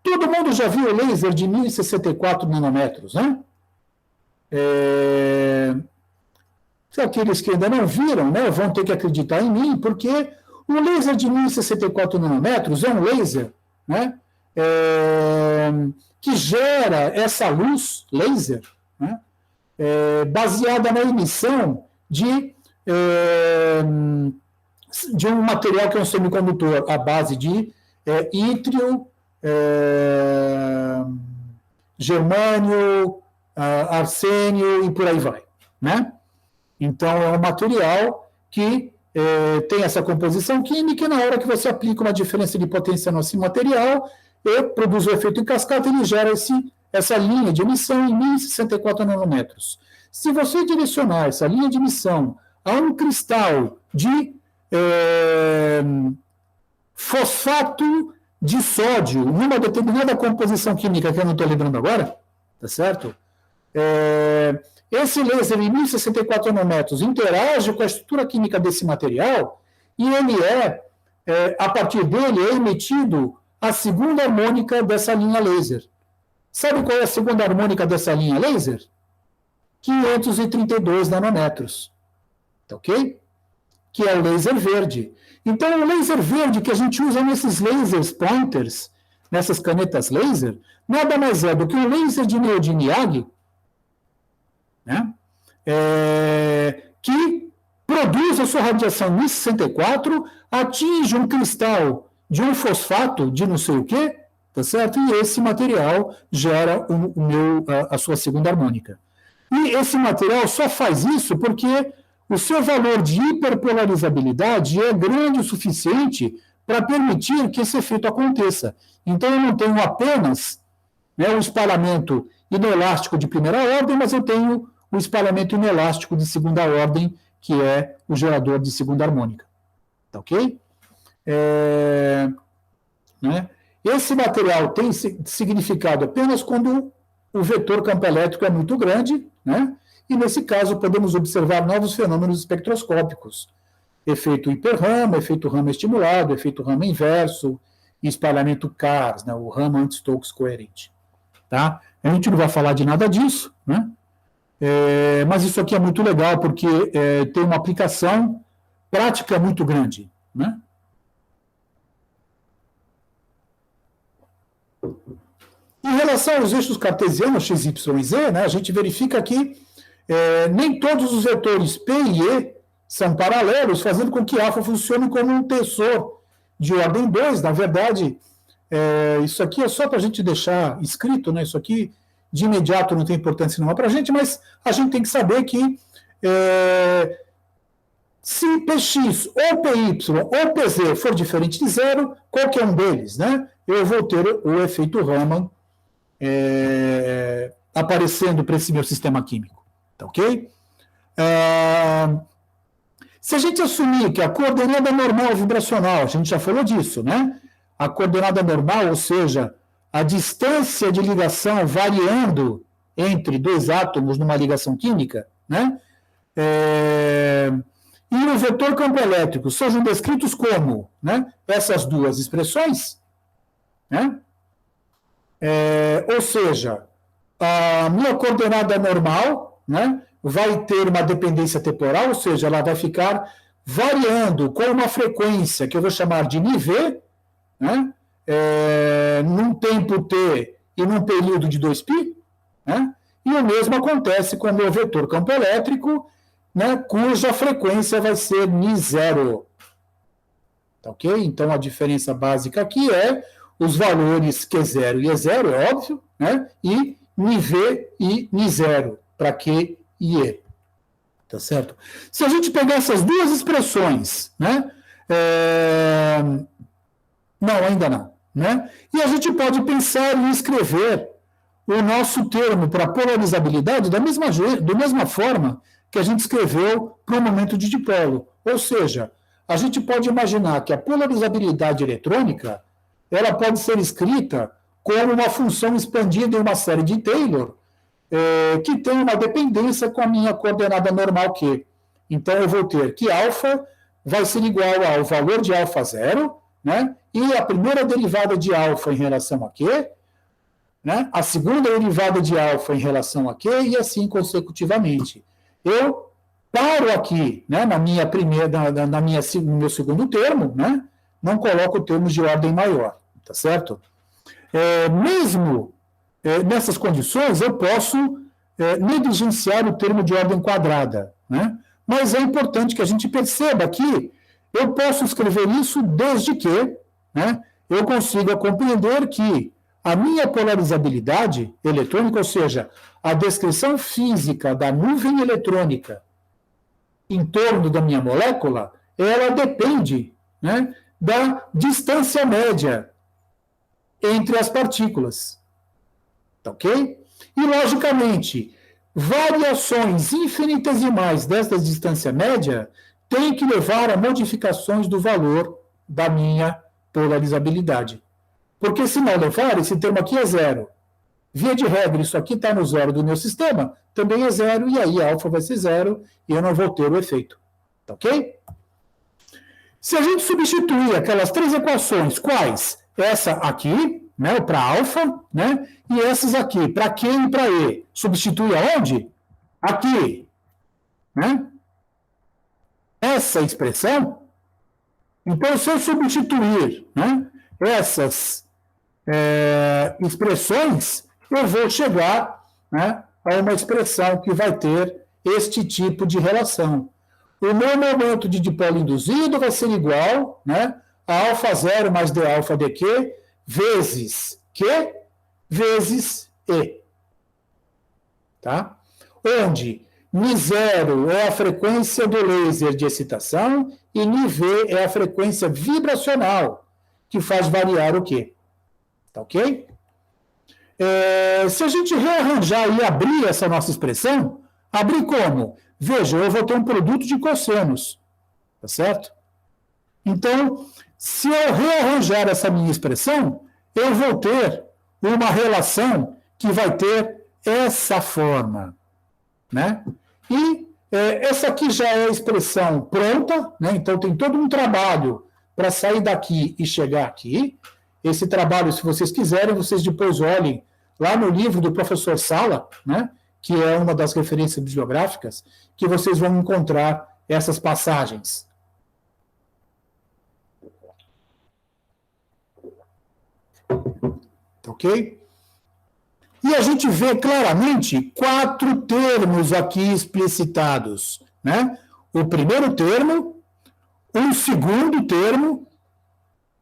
Todo mundo já viu o laser de 1064 nanômetros, né? Aqueles que ainda não viram, né, vão ter que acreditar em mim, porque o laser de 1064 nanômetros é um laser, né, que gera essa luz laser, né, baseada na emissão de um material que é um semicondutor à base de ítrio, germânio, arsênio e por aí vai, né? Então, é um material que tem essa composição química e na hora que você aplica uma diferença de potência nesse material, produz o efeito em cascata, ele gera essa linha de emissão em 1064 nanômetros. Se você direcionar essa linha de emissão a um cristal de fosfato de sódio, numa determinada composição química que eu não estou lembrando agora, tá certo? Esse laser em 1064 nanômetros interage com a estrutura química desse material e ele a partir dele, é emitido a segunda harmônica dessa linha laser. Sabe qual é a segunda harmônica dessa linha laser? 532 nanômetros. Tá ok? Que é o laser verde. Então, o laser verde que a gente usa nesses lasers pointers, nessas canetas laser, nada mais é do que um laser de neodymium, né? Que produz a sua radiação 1064, atinge um cristal de um fosfato de não sei o quê, tá certo? E esse material gera a sua segunda harmônica. E esse material só faz isso porque o seu valor de hiperpolarizabilidade é grande o suficiente para permitir que esse efeito aconteça. Então, eu não tenho apenas um espalhamento inelástico de primeira ordem, mas eu tenho o espalhamento inelástico de segunda ordem, que é o gerador de segunda harmônica. Tá ok? Né? Esse material tem significado apenas quando o vetor campo elétrico é muito grande, né? E nesse caso podemos observar novos fenômenos espectroscópicos. Efeito hiperrama, efeito rama estimulado, efeito rama inverso, e espalhamento CARS, né? O rama anti-Stokes coerente. Tá? A gente não vai falar de nada disso, né? Mas isso aqui é muito legal porque tem uma aplicação prática muito grande, né? Em relação aos eixos cartesianos x, y e z, né, a gente verifica que nem todos os vetores P e E são paralelos, fazendo com que alfa funcione como um tensor de ordem 2. Na verdade, isso aqui é só para a gente deixar escrito, né? Isso aqui de imediato não tem importância nenhuma para a gente, mas a gente tem que saber que se Px ou Py ou Pz for diferente de zero, qualquer um deles, né, eu vou ter o efeito Raman aparecendo para esse meu sistema químico. Tá ok? Se a gente assumir que a coordenada normal vibracional, a gente já falou disso, né? A coordenada normal, ou seja, a distância de ligação variando entre dois átomos numa ligação química, né? E o vetor campo elétrico sejam descritos como, né, essas duas expressões, né? Ou seja, a minha coordenada normal, né, vai ter uma dependência temporal, ou seja, ela vai ficar variando com uma frequência que eu vou chamar de nV, né, num tempo t e num período de 2π, né, e o mesmo acontece com o meu vetor campo elétrico, né, cuja frequência vai ser ν0. Tá ok? Então, a diferença básica aqui é os valores Q0 e E0, é óbvio, né, e nV e ν0, para Q e E. Tá certo? Se a gente pegar essas duas expressões, né, não, ainda não, né, e a gente pode pensar em escrever o nosso termo para polarizabilidade da mesma forma que a gente escreveu para o momento de dipolo. Ou seja, a gente pode imaginar que a polarizabilidade eletrônica ela pode ser escrita como uma função expandida em uma série de Taylor, que tem uma dependência com a minha coordenada normal Q. Então, eu vou ter que alfa vai ser igual ao valor de alfa zero, né? E a primeira derivada de alfa em relação a Q, né? A segunda derivada de alfa em relação a Q, e assim consecutivamente. Eu paro aqui, né, na minha primeira, no meu segundo termo, né? Não coloco termos de ordem maior, tá certo? Mesmo nessas condições, eu posso negligenciar o termo de ordem quadrada, né? Mas é importante que a gente perceba que eu posso escrever isso desde que, né, eu consiga compreender que a minha polarizabilidade eletrônica, ou seja, a descrição física da nuvem eletrônica em torno da minha molécula, ela depende, né, da distância média entre as partículas. Tá ok? E, logicamente, variações infinitesimais desta distância média têm que levar a modificações do valor da minha polarizabilidade. Porque, se não levar, esse termo aqui é zero. Via de regra, isso aqui está no zero do meu sistema, também é zero, e aí a alfa vai ser zero, e eu não vou ter o efeito. Tá ok? Se a gente substituir aquelas três equações, quais? Essa aqui, né, para alfa, né, e essas aqui, para Q e para E. Substitui aonde? Aqui. Né? Essa expressão. Então, se eu substituir, né, essas expressões, eu vou chegar, né, a uma expressão que vai ter este tipo de relação. O meu momento de dipolo induzido vai ser igual, né, a alfa zero mais d alfa dq vezes Q vezes E. Tá? Onde μ0 é a frequência do laser de excitação e μv é a frequência vibracional, que faz variar o Q. Tá ok? Se a gente rearranjar e abrir essa nossa expressão, abrir como? Veja, eu vou ter um produto de cossenos. Tá certo? Então, se eu rearranjar essa minha expressão, eu vou ter uma relação que vai ter essa forma. Né? E essa aqui já é a expressão pronta, né? Então tem todo um trabalho para sair daqui e chegar aqui. Esse trabalho, se vocês quiserem, vocês depois olhem lá no livro do professor Sala, né? Que é uma das referências bibliográficas, que vocês vão encontrar essas passagens. Ok? E a gente vê claramente 4 termos aqui explicitados, né? O primeiro termo, um segundo termo,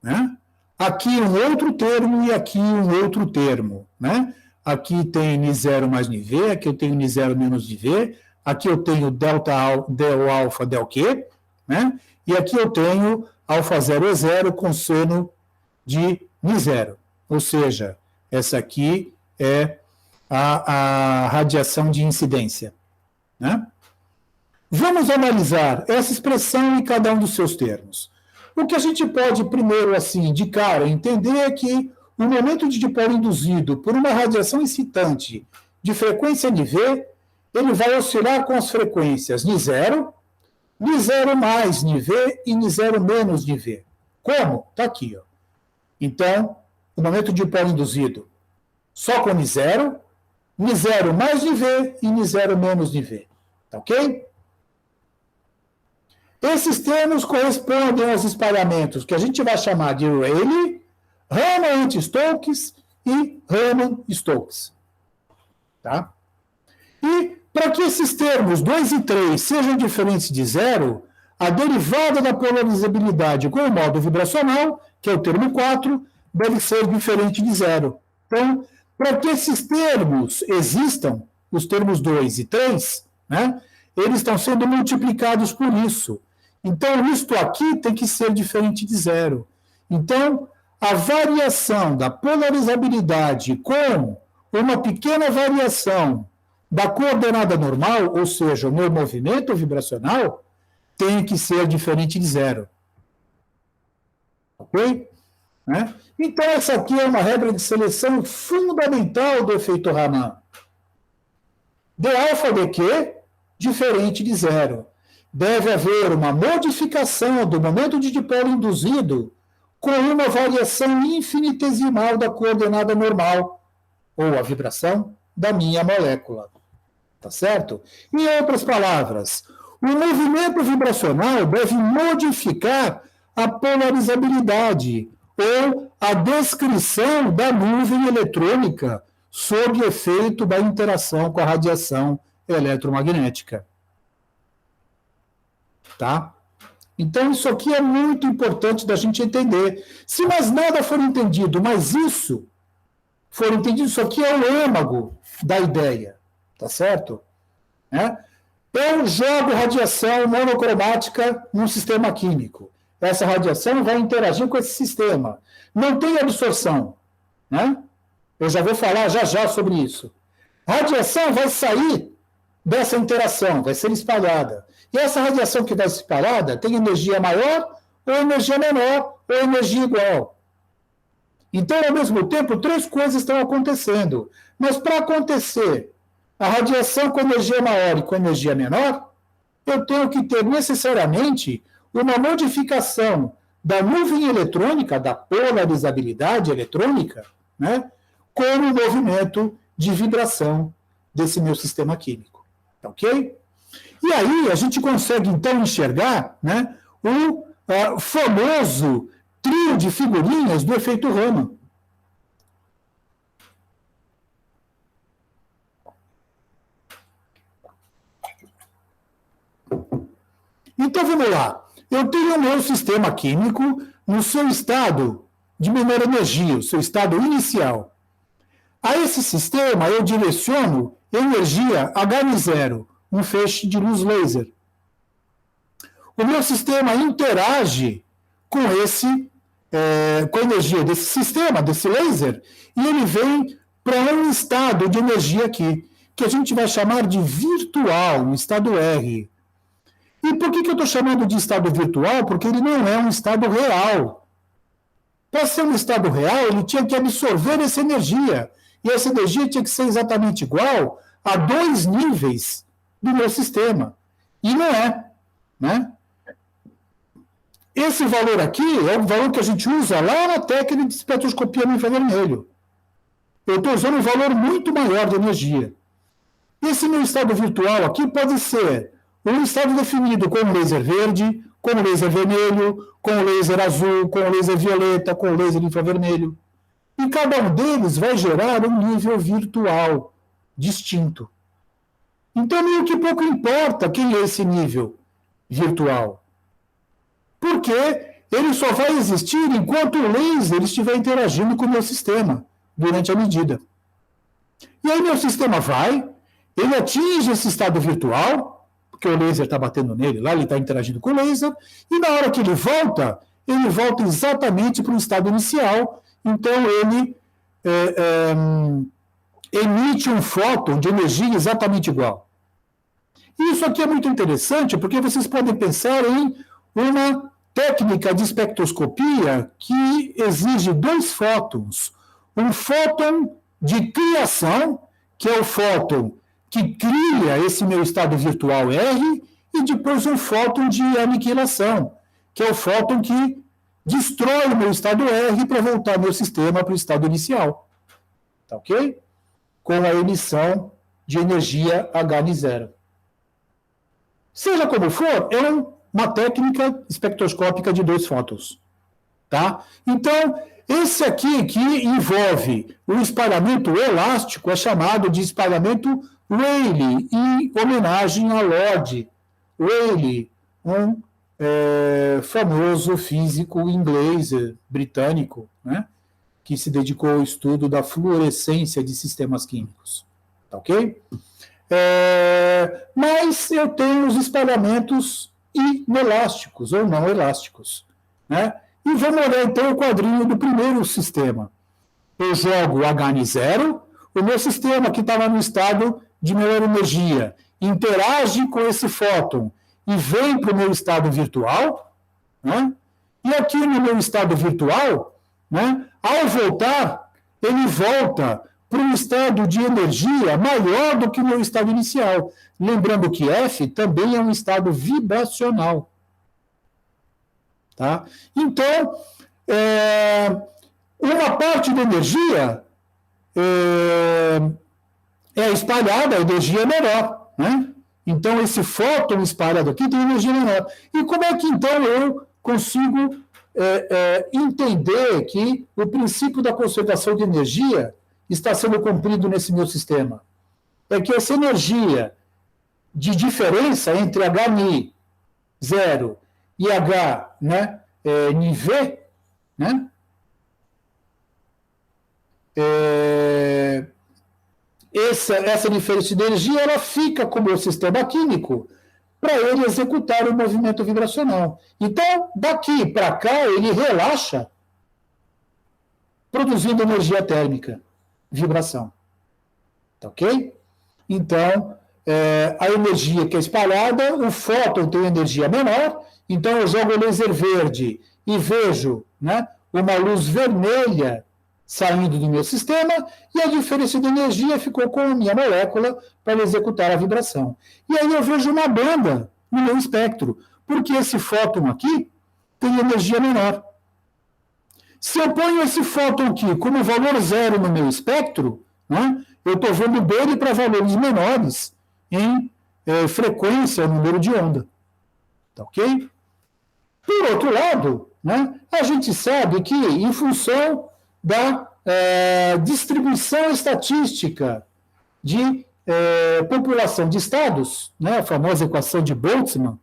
né? Aqui um outro termo e aqui um outro termo, né? Aqui tem N0 mais NV, aqui eu tenho N0 menos NV, aqui eu tenho del alfa, del Q, né? E aqui eu tenho alfa 0 é 0 com seno de N0. Ou seja, essa aqui é a radiação de incidência. Né? Vamos analisar essa expressão em cada um dos seus termos. O que a gente pode, primeiro, assim, de cara, entender é que o momento de dipolo induzido por uma radiação excitante de frequência NV, ele vai oscilar com as frequências N0, N0 mais NV e N0 menos NV. Como? Está aqui. Ó. Então, o momento de dipolo induzido só com N0, N0 mais NV e N0 menos NV. Tá ok? Esses termos correspondem aos espalhamentos que a gente vai chamar de Rayleigh, Raman-Stokes e Raman-Stokes. Tá? E para que esses termos 2 e 3 sejam diferentes de zero, a derivada da polarizabilidade com o modo vibracional, que é o termo 4, deve ser diferente de zero. Então, para que esses termos existam, os termos 2 e 3, né, eles estão sendo multiplicados por isso. Então, isto aqui tem que ser diferente de zero. Então, a variação da polarizabilidade com uma pequena variação da coordenada normal, ou seja, o meu movimento vibracional, tem que ser diferente de zero. Ok? Né? Então, essa aqui é uma regra de seleção fundamental do efeito Raman. D alfa dq, diferente de zero. deve haver uma modificação do momento de dipolo induzido com uma variação infinitesimal da coordenada normal, ou a vibração, da minha molécula. Tá certo? Em outras palavras, o movimento vibracional deve modificar a polarizabilidade ou a descrição da nuvem eletrônica sob efeito da interação com a radiação eletromagnética. Tá? Então, isso aqui é muito importante da gente entender. Se mais nada for entendido, mas isso for entendido, isso aqui é o âmago da ideia. Tá certo? Eu jogo radiação monocromática num sistema químico. Essa radiação vai interagir com esse sistema. Não tem absorção. Eu já vou falar já sobre isso. A radiação vai sair dessa interação, vai ser espalhada. E essa radiação que vai ser espalhada tem energia maior, ou energia menor, ou energia igual. Então, ao mesmo tempo, três coisas estão acontecendo. Mas para acontecer a radiação com energia maior e com energia menor, eu tenho que ter necessariamente uma modificação da nuvem eletrônica, da polarizabilidade eletrônica, com o movimento de vibração desse meu sistema químico. Ok? E aí a gente consegue, então, enxergar o famoso trio de figurinhas do efeito Raman. Então, vamos lá. Eu tenho o meu sistema químico no seu estado de menor energia, o seu estado inicial. A esse sistema, eu direciono energia H0, um feixe de luz laser. O meu sistema interage com com a energia desse sistema, desse laser, e ele vem para um estado de energia aqui, que a gente vai chamar de virtual, um estado R. E por que eu estou chamando de estado virtual? Porque ele não é um estado real. Para ser um estado real, ele tinha que absorver essa energia. E essa energia tinha que ser exatamente igual a 2 níveis do meu sistema. E não é. Esse valor aqui é o valor que a gente usa lá na técnica de espectroscopia no infravermelho. Eu estou usando um valor muito maior de energia. Esse meu estado virtual aqui pode ser um estado definido com laser verde, com laser vermelho, com laser azul, com laser violeta, com laser infravermelho. E cada um deles vai gerar um nível virtual distinto. Então, meio que pouco importa quem é esse nível virtual. Porque ele só vai existir enquanto o laser estiver interagindo com o meu sistema, durante a medida. E aí meu sistema ele atinge esse estado virtual, porque o laser está batendo nele, lá ele está interagindo com o laser, e na hora que ele volta exatamente para o estado inicial, então ele emite um fóton de energia exatamente igual. E isso aqui é muito interessante, porque vocês podem pensar em uma técnica de espectroscopia que exige 2 fótons. Um fóton de criação, que é o fóton que cria esse meu estado virtual R, e depois um fóton de aniquilação, que é o fóton que destrói o meu estado R para voltar meu sistema para o estado inicial. Tá ok? Com a emissão de energia H0. Seja como for, é uma técnica espectroscópica de 2 fótons. Tá? Então, esse aqui que envolve o espalhamento elástico é chamado de espalhamento Rayleigh, em homenagem a Lord Rayleigh, um famoso físico inglês, britânico, que se dedicou ao estudo da fluorescência de sistemas químicos. Tá ok? Mas eu tenho os espalhamentos inelásticos ou não elásticos. E vamos olhar então o quadrinho do primeiro sistema. Eu jogo H0, o meu sistema que estava no estado de menor energia interage com esse fóton e vem para o meu estado virtual, e aqui no meu estado virtual, ao voltar, ele volta para um estado de energia maior do que o meu estado inicial. Lembrando que F também é um estado vibracional. Tá? Então, uma parte da energia é espalhada, a energia é menor, né? Então, esse fóton espalhado aqui tem energia menor. E como é que, então, eu consigo entender que o princípio da conservação de energia está sendo cumprido nesse meu sistema? É que essa energia de diferença entre HNI 0 e H, né, NV, né, essa diferença de energia ela fica com o meu sistema químico para ele executar o movimento vibracional. Então, daqui para cá, ele relaxa, produzindo energia térmica, vibração. Tá ok? Então, a energia que é espalhada, o fóton tem energia menor, então eu jogo o laser verde e vejo, né, uma luz vermelha saindo do meu sistema, e a diferença de energia ficou com a minha molécula para executar a vibração. E aí eu vejo uma banda no meu espectro, porque esse fóton aqui tem energia menor. Se eu ponho esse fóton aqui como valor 0 no meu espectro, né, eu estou vendo dele para valores menores em frequência, número de onda. Tá ok? Por outro lado, né, a gente sabe que, em função da distribuição estatística de população de estados, né, a famosa equação de Boltzmann,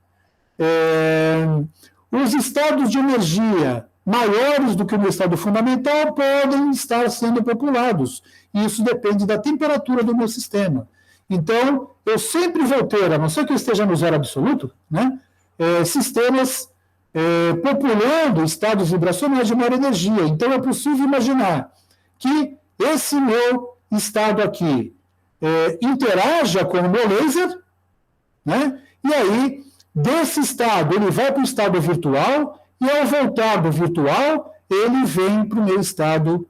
os estados de energia maiores do que o meu estado fundamental podem estar sendo populados. E isso depende da temperatura do meu sistema. Então, eu sempre vou ter, a não ser que eu esteja no zero absoluto, né, sistemas populando estados vibracionais de maior energia. Então, é possível imaginar que esse meu estado aqui interaja com o meu laser, né? E aí, desse estado, ele vai para o estado virtual, e ao voltar do virtual, ele vem para o meu estado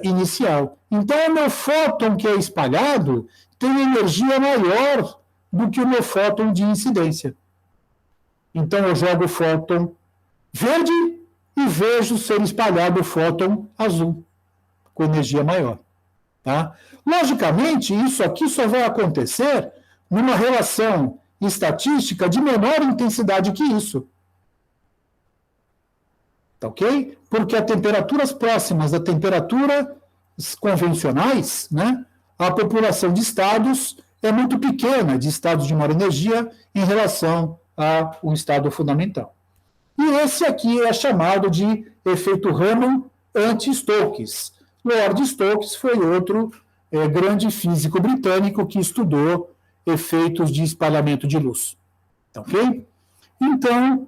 inicial. Então, o meu fóton que é espalhado tem energia maior do que o meu fóton de incidência. Então, eu jogo o fóton verde e vejo ser espalhado o fóton azul, com energia maior. Tá? Logicamente, isso aqui só vai acontecer numa relação estatística de menor intensidade que isso. Tá ok? Porque a temperaturas próximas da temperatura convencionais, né, a população de estados é muito pequena, de estados de maior energia, em relação ao estado fundamental. E esse aqui é chamado de efeito Raman anti-Stokes. Lord Stokes foi outro grande físico britânico que estudou efeitos de espalhamento de luz. Ok? Então,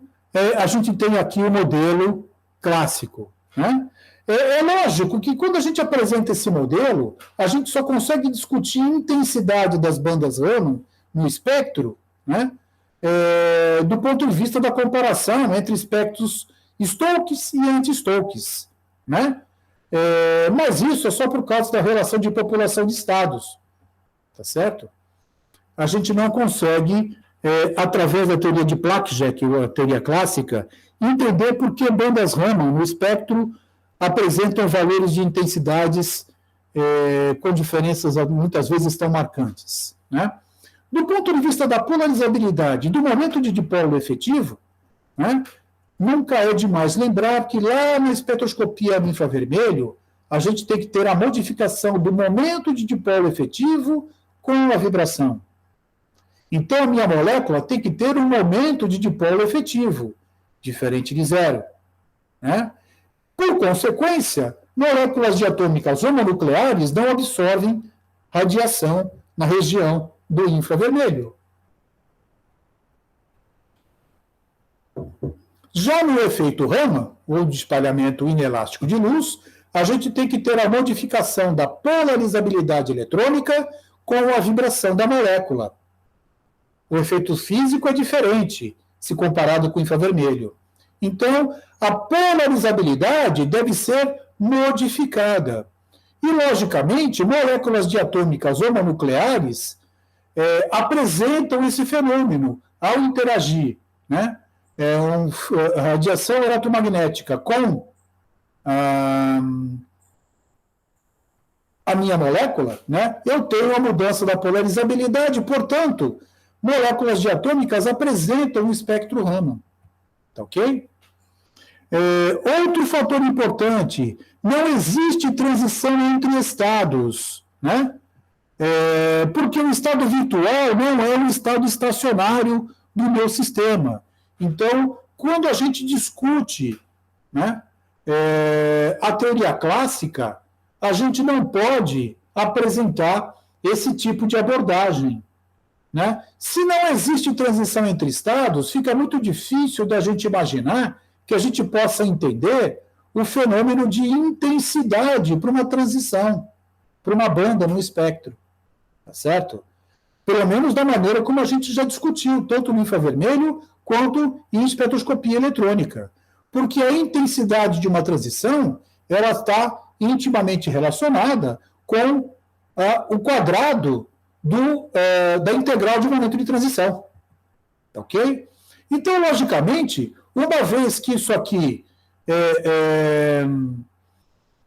a gente tem aqui o modelo clássico. Né? É lógico que quando a gente apresenta esse modelo, a gente só consegue discutir a intensidade das bandas Raman no espectro, né? Do ponto de vista da comparação entre espectros Stokes e anti-Stokes. Né? Mas isso é só por causa da relação de população de estados. Tá certo? A gente não consegue, através da teoria de Plaquemine, ou a teoria clássica, entender por que bandas Raman no espectro apresentam valores de intensidades com diferenças muitas vezes tão marcantes. Né? Do ponto de vista da polarizabilidade do momento de dipolo efetivo, né, nunca é demais lembrar que lá na espectroscopia no infravermelho, a gente tem que ter a modificação do momento de dipolo efetivo com a vibração. Então, a minha molécula tem que ter um momento de dipolo efetivo, diferente de zero. Né? Por consequência, moléculas diatômicas homonucleares não absorvem radiação na região do infravermelho. Já no efeito Raman, ou de espalhamento inelástico de luz, a gente tem que ter a modificação da polarizabilidade eletrônica com a vibração da molécula. O efeito físico é diferente, se comparado com o infravermelho. Então, a polarizabilidade deve ser modificada. E, logicamente, moléculas diatômicas homonucleares apresentam esse fenômeno ao interagir, né? Radiação eletromagnética com a minha molécula, né? Eu tenho uma mudança da polarizabilidade, portanto, moléculas diatômicas apresentam um espectro Raman. Tá ok? Outro fator importante, não existe transição entre estados, né? Porque o estado virtual não é um estado estacionário do meu sistema. Então, quando a gente discute, né, a teoria clássica, a gente não pode apresentar esse tipo de abordagem, né? Se não existe transição entre estados, fica muito difícil da gente imaginar que a gente possa entender o fenômeno de intensidade para uma transição, para uma banda no espectro. Tá certo? Pelo menos da maneira como a gente já discutiu, tanto no infravermelho quanto em espectroscopia eletrônica. Porque a intensidade de uma transição, ela está intimamente relacionada com o quadrado da integral de momento de transição. Ok? Então, logicamente, uma vez que isso aqui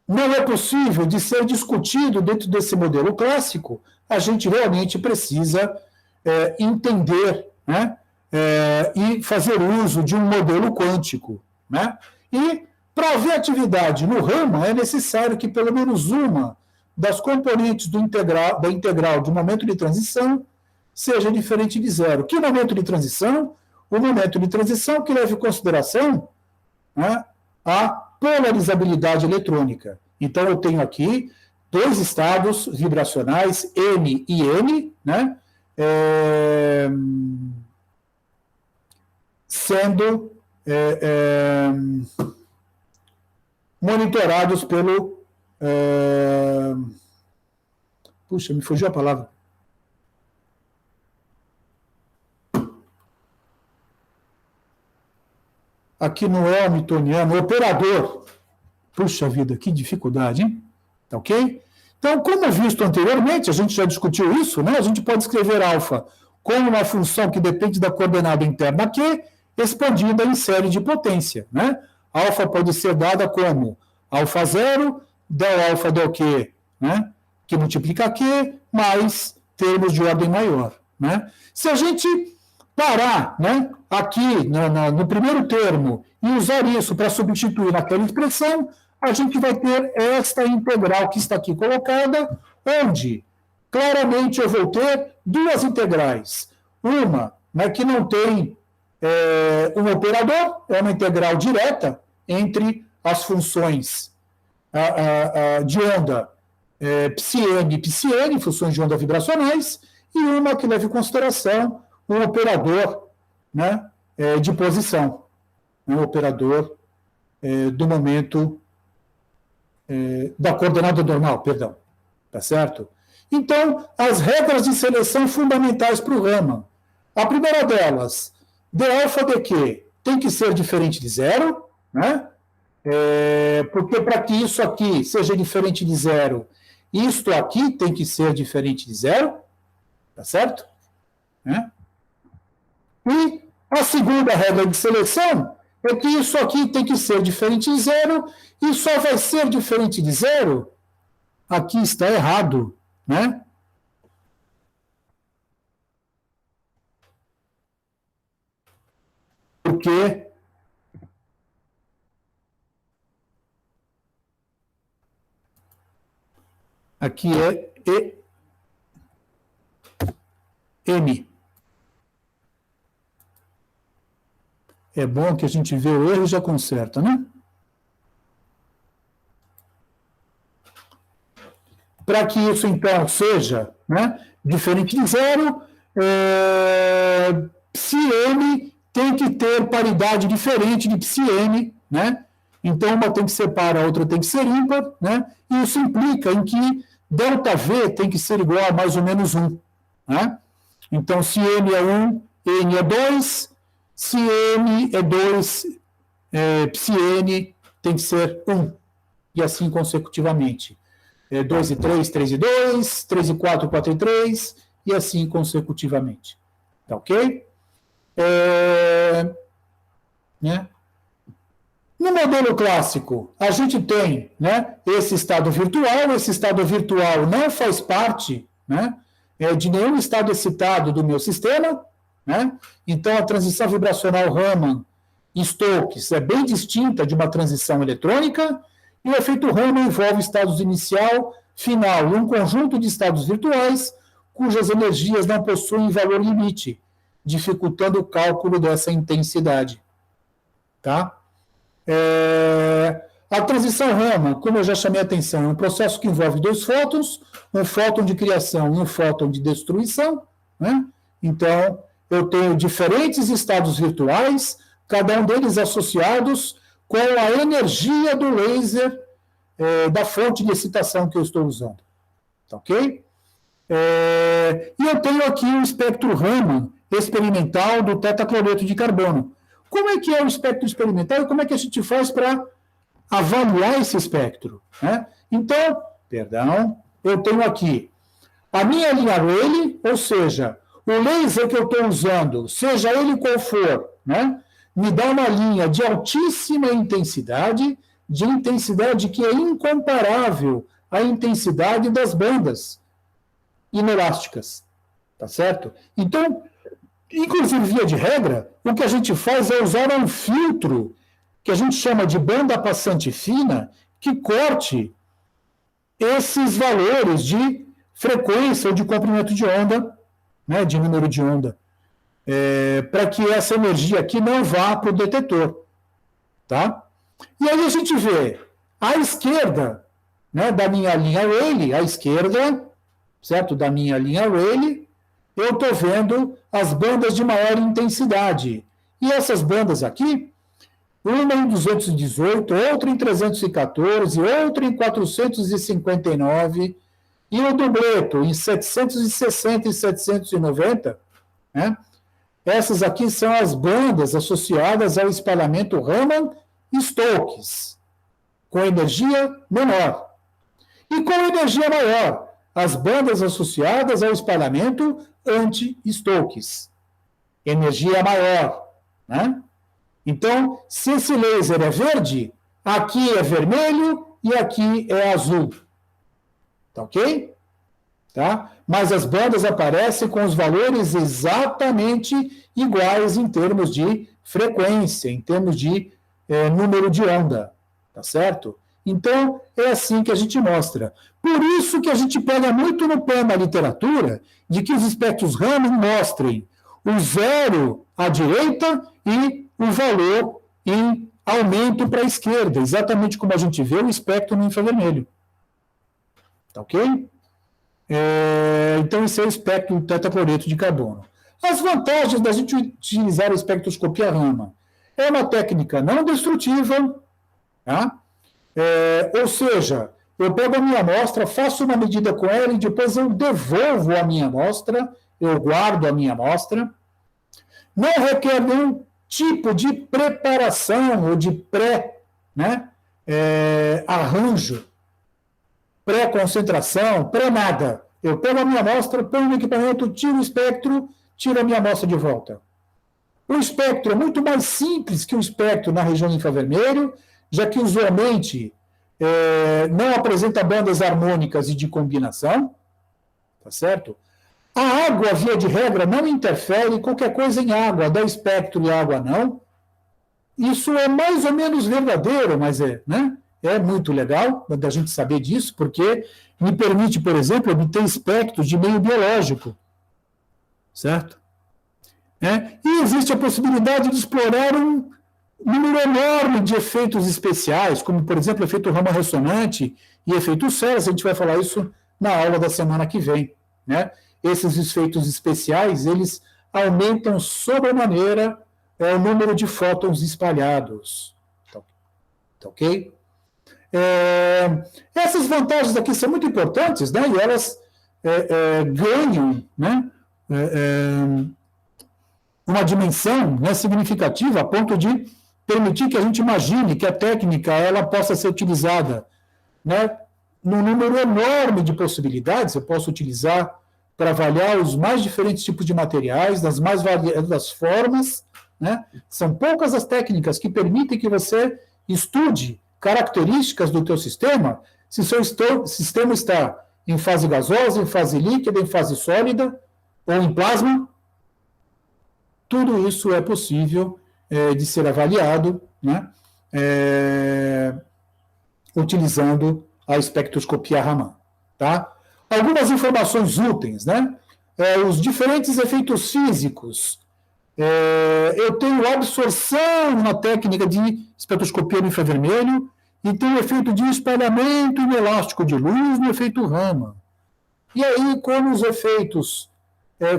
não é possível de ser discutido dentro desse modelo clássico, a gente realmente precisa entender, né, e fazer uso de um modelo quântico. Né? E, para haver atividade no Raman, é necessário que pelo menos uma das componentes da integral de momento de transição seja diferente de zero. Que momento de transição? O momento de transição que leva em consideração, né, a polarizabilidade eletrônica. Então, eu tenho aqui dois estados vibracionais, M e N, né, sendo monitorados pelo... puxa, me fugiu a palavra. Aqui não é hamiltoniano, operador. Puxa vida, que dificuldade, hein? Tá ok? Então, como visto anteriormente, a gente já discutiu isso, né? A gente pode escrever alfa como uma função que depende da coordenada interna Q, expandida em série de potência, né? Alfa pode ser dada como alfa 0, del alfa del Q, né? Que multiplica Q, mais termos de ordem maior, né? Se a gente parar, né, aqui no primeiro termo e usar isso para substituir naquela expressão, a gente vai ter esta integral que está aqui colocada, onde claramente eu vou ter duas integrais. Uma, né, que não tem um operador, é uma integral direta entre as funções de onda psi-n e psi-n, funções de onda vibracionais, e uma que leva em consideração um operador, né, de posição, um operador do momento da coordenada normal, perdão, tá certo? Então, as regras de seleção fundamentais para o Raman. A primeira delas, d-alfa dq tem que ser diferente de zero, né? Porque para que isso aqui seja diferente de zero, isto aqui tem que ser diferente de zero, tá certo? Né? E a segunda regra de seleção é que isso aqui tem que ser diferente de zero, e só vai ser diferente de zero, aqui está errado, né? Porque aqui é M. É bom que a gente vê o erro e já conserta, né? Para que isso, então, seja, né, diferente de zero, psi-m tem que ter paridade diferente de psi-n, né? Então, uma tem que ser par, a outra tem que ser ímpar, né? E isso implica em que ΔV tem que ser igual a mais ou menos 1, né? Então, se m é 1, n é 2, se m é 2, psi-n tem que ser 1, e assim consecutivamente. 2 e 3, 3 e 2, 3 e 4, 4 e 3, e assim consecutivamente. Tá ok? Né? No modelo clássico, a gente tem, né, esse estado virtual não faz parte, né, de nenhum estado excitado do meu sistema, né? Então a transição vibracional Raman-Stokes é bem distinta de uma transição eletrônica, e o efeito Raman envolve estados inicial, final e um conjunto de estados virtuais cujas energias não possuem valor limite, dificultando o cálculo dessa intensidade. Tá? A transição Raman, como eu já chamei a atenção, é um processo que envolve 2 fótons, um fóton de criação e um fóton de destruição, né? Então, eu tenho diferentes estados virtuais, cada um deles associados com a energia do laser da fonte de excitação que eu estou usando. Tá ok? E eu tenho aqui o espectro Raman experimental do tetacloreto de carbono. Como é que é o espectro experimental e como é que a gente faz para avaliar esse espectro? Né? Então, eu tenho aqui a minha linha Rayleigh, ou seja, o laser que eu estou usando, seja ele qual for, né, me dá uma linha de altíssima intensidade, de intensidade que é incomparável à intensidade das bandas inelásticas. Tá certo? Então, inclusive, via de regra, o que a gente faz é usar um filtro que a gente chama de banda passante fina, que corte esses valores de frequência ou de comprimento de onda, né, de número de onda, para que essa energia aqui não vá para o detetor. Tá? E aí a gente vê à esquerda, né, da minha linha Rayleigh, à esquerda, certo, da minha linha Rayleigh, eu estou vendo as bandas de maior intensidade. E essas bandas aqui, uma em 218, outra em 314, outra em 459, e o dubleto em 760 e 790, né? Essas aqui são as bandas associadas ao espalhamento Raman-Stokes, com energia menor. E com energia maior, as bandas associadas ao espalhamento anti-Stokes, energia maior, né? Então, se esse laser é verde, aqui é vermelho e aqui é azul. Tá ok? Tá? Mas as bandas aparecem com os valores exatamente iguais em termos de frequência, em termos de número de onda. Tá certo? Então, é assim que a gente mostra. Por isso que a gente pega muito no pé na literatura de que os espectros Raman mostrem o zero à direita e o valor em aumento para a esquerda, exatamente como a gente vê o espectro no infravermelho. Tá ok? Então, esse é o espectro do tetacloreto de carbono. As vantagens da gente utilizar a espectroscopia Raman. É uma técnica não destrutiva, tá? Ou seja, eu pego a minha amostra, faço uma medida com ela e depois eu devolvo a minha amostra, eu guardo a minha amostra. Não requer nenhum tipo de preparação ou de arranjo, pré-concentração, pré-nada. Eu pego a minha amostra, ponho no equipamento, tiro o espectro, tiro a minha amostra de volta. O espectro é muito mais simples que o espectro na região infravermelho, já que usualmente não apresenta bandas harmônicas e de combinação, tá certo? A água, via de regra, não interfere, qualquer coisa em água, dá espectro e água não. Isso é mais ou menos verdadeiro, mas é muito legal da gente saber disso, porque me permite, por exemplo, obter espectros de meio biológico, certo? E existe a possibilidade de explorar um número enorme de efeitos especiais, como, por exemplo, efeito Raman ressonante e efeito Ceres. A gente vai falar isso na aula da semana que vem, né? Esses efeitos especiais, eles aumentam sobremaneira o número de fótons espalhados. Tá ok? Essas vantagens aqui são muito importantes, né? E elas ganham, né? Uma dimensão, né, significativa, a ponto de permitir que a gente imagine que a técnica ela possa ser utilizada, né, num número enorme de possibilidades, eu posso utilizar para avaliar os mais diferentes tipos de materiais, das mais variadas formas, né? São poucas as técnicas que permitem que você estude características do teu sistema, se seu sistema está em fase gasosa, em fase líquida, em fase sólida ou em plasma. Tudo isso é possível de ser avaliado, né? Utilizando a espectroscopia Raman. Tá? Algumas informações úteis, né? Os diferentes efeitos físicos. Eu tenho absorção na técnica de espectroscopia no infravermelho e tenho efeito de espalhamento inelástico de luz no efeito Raman. E aí, como os efeitos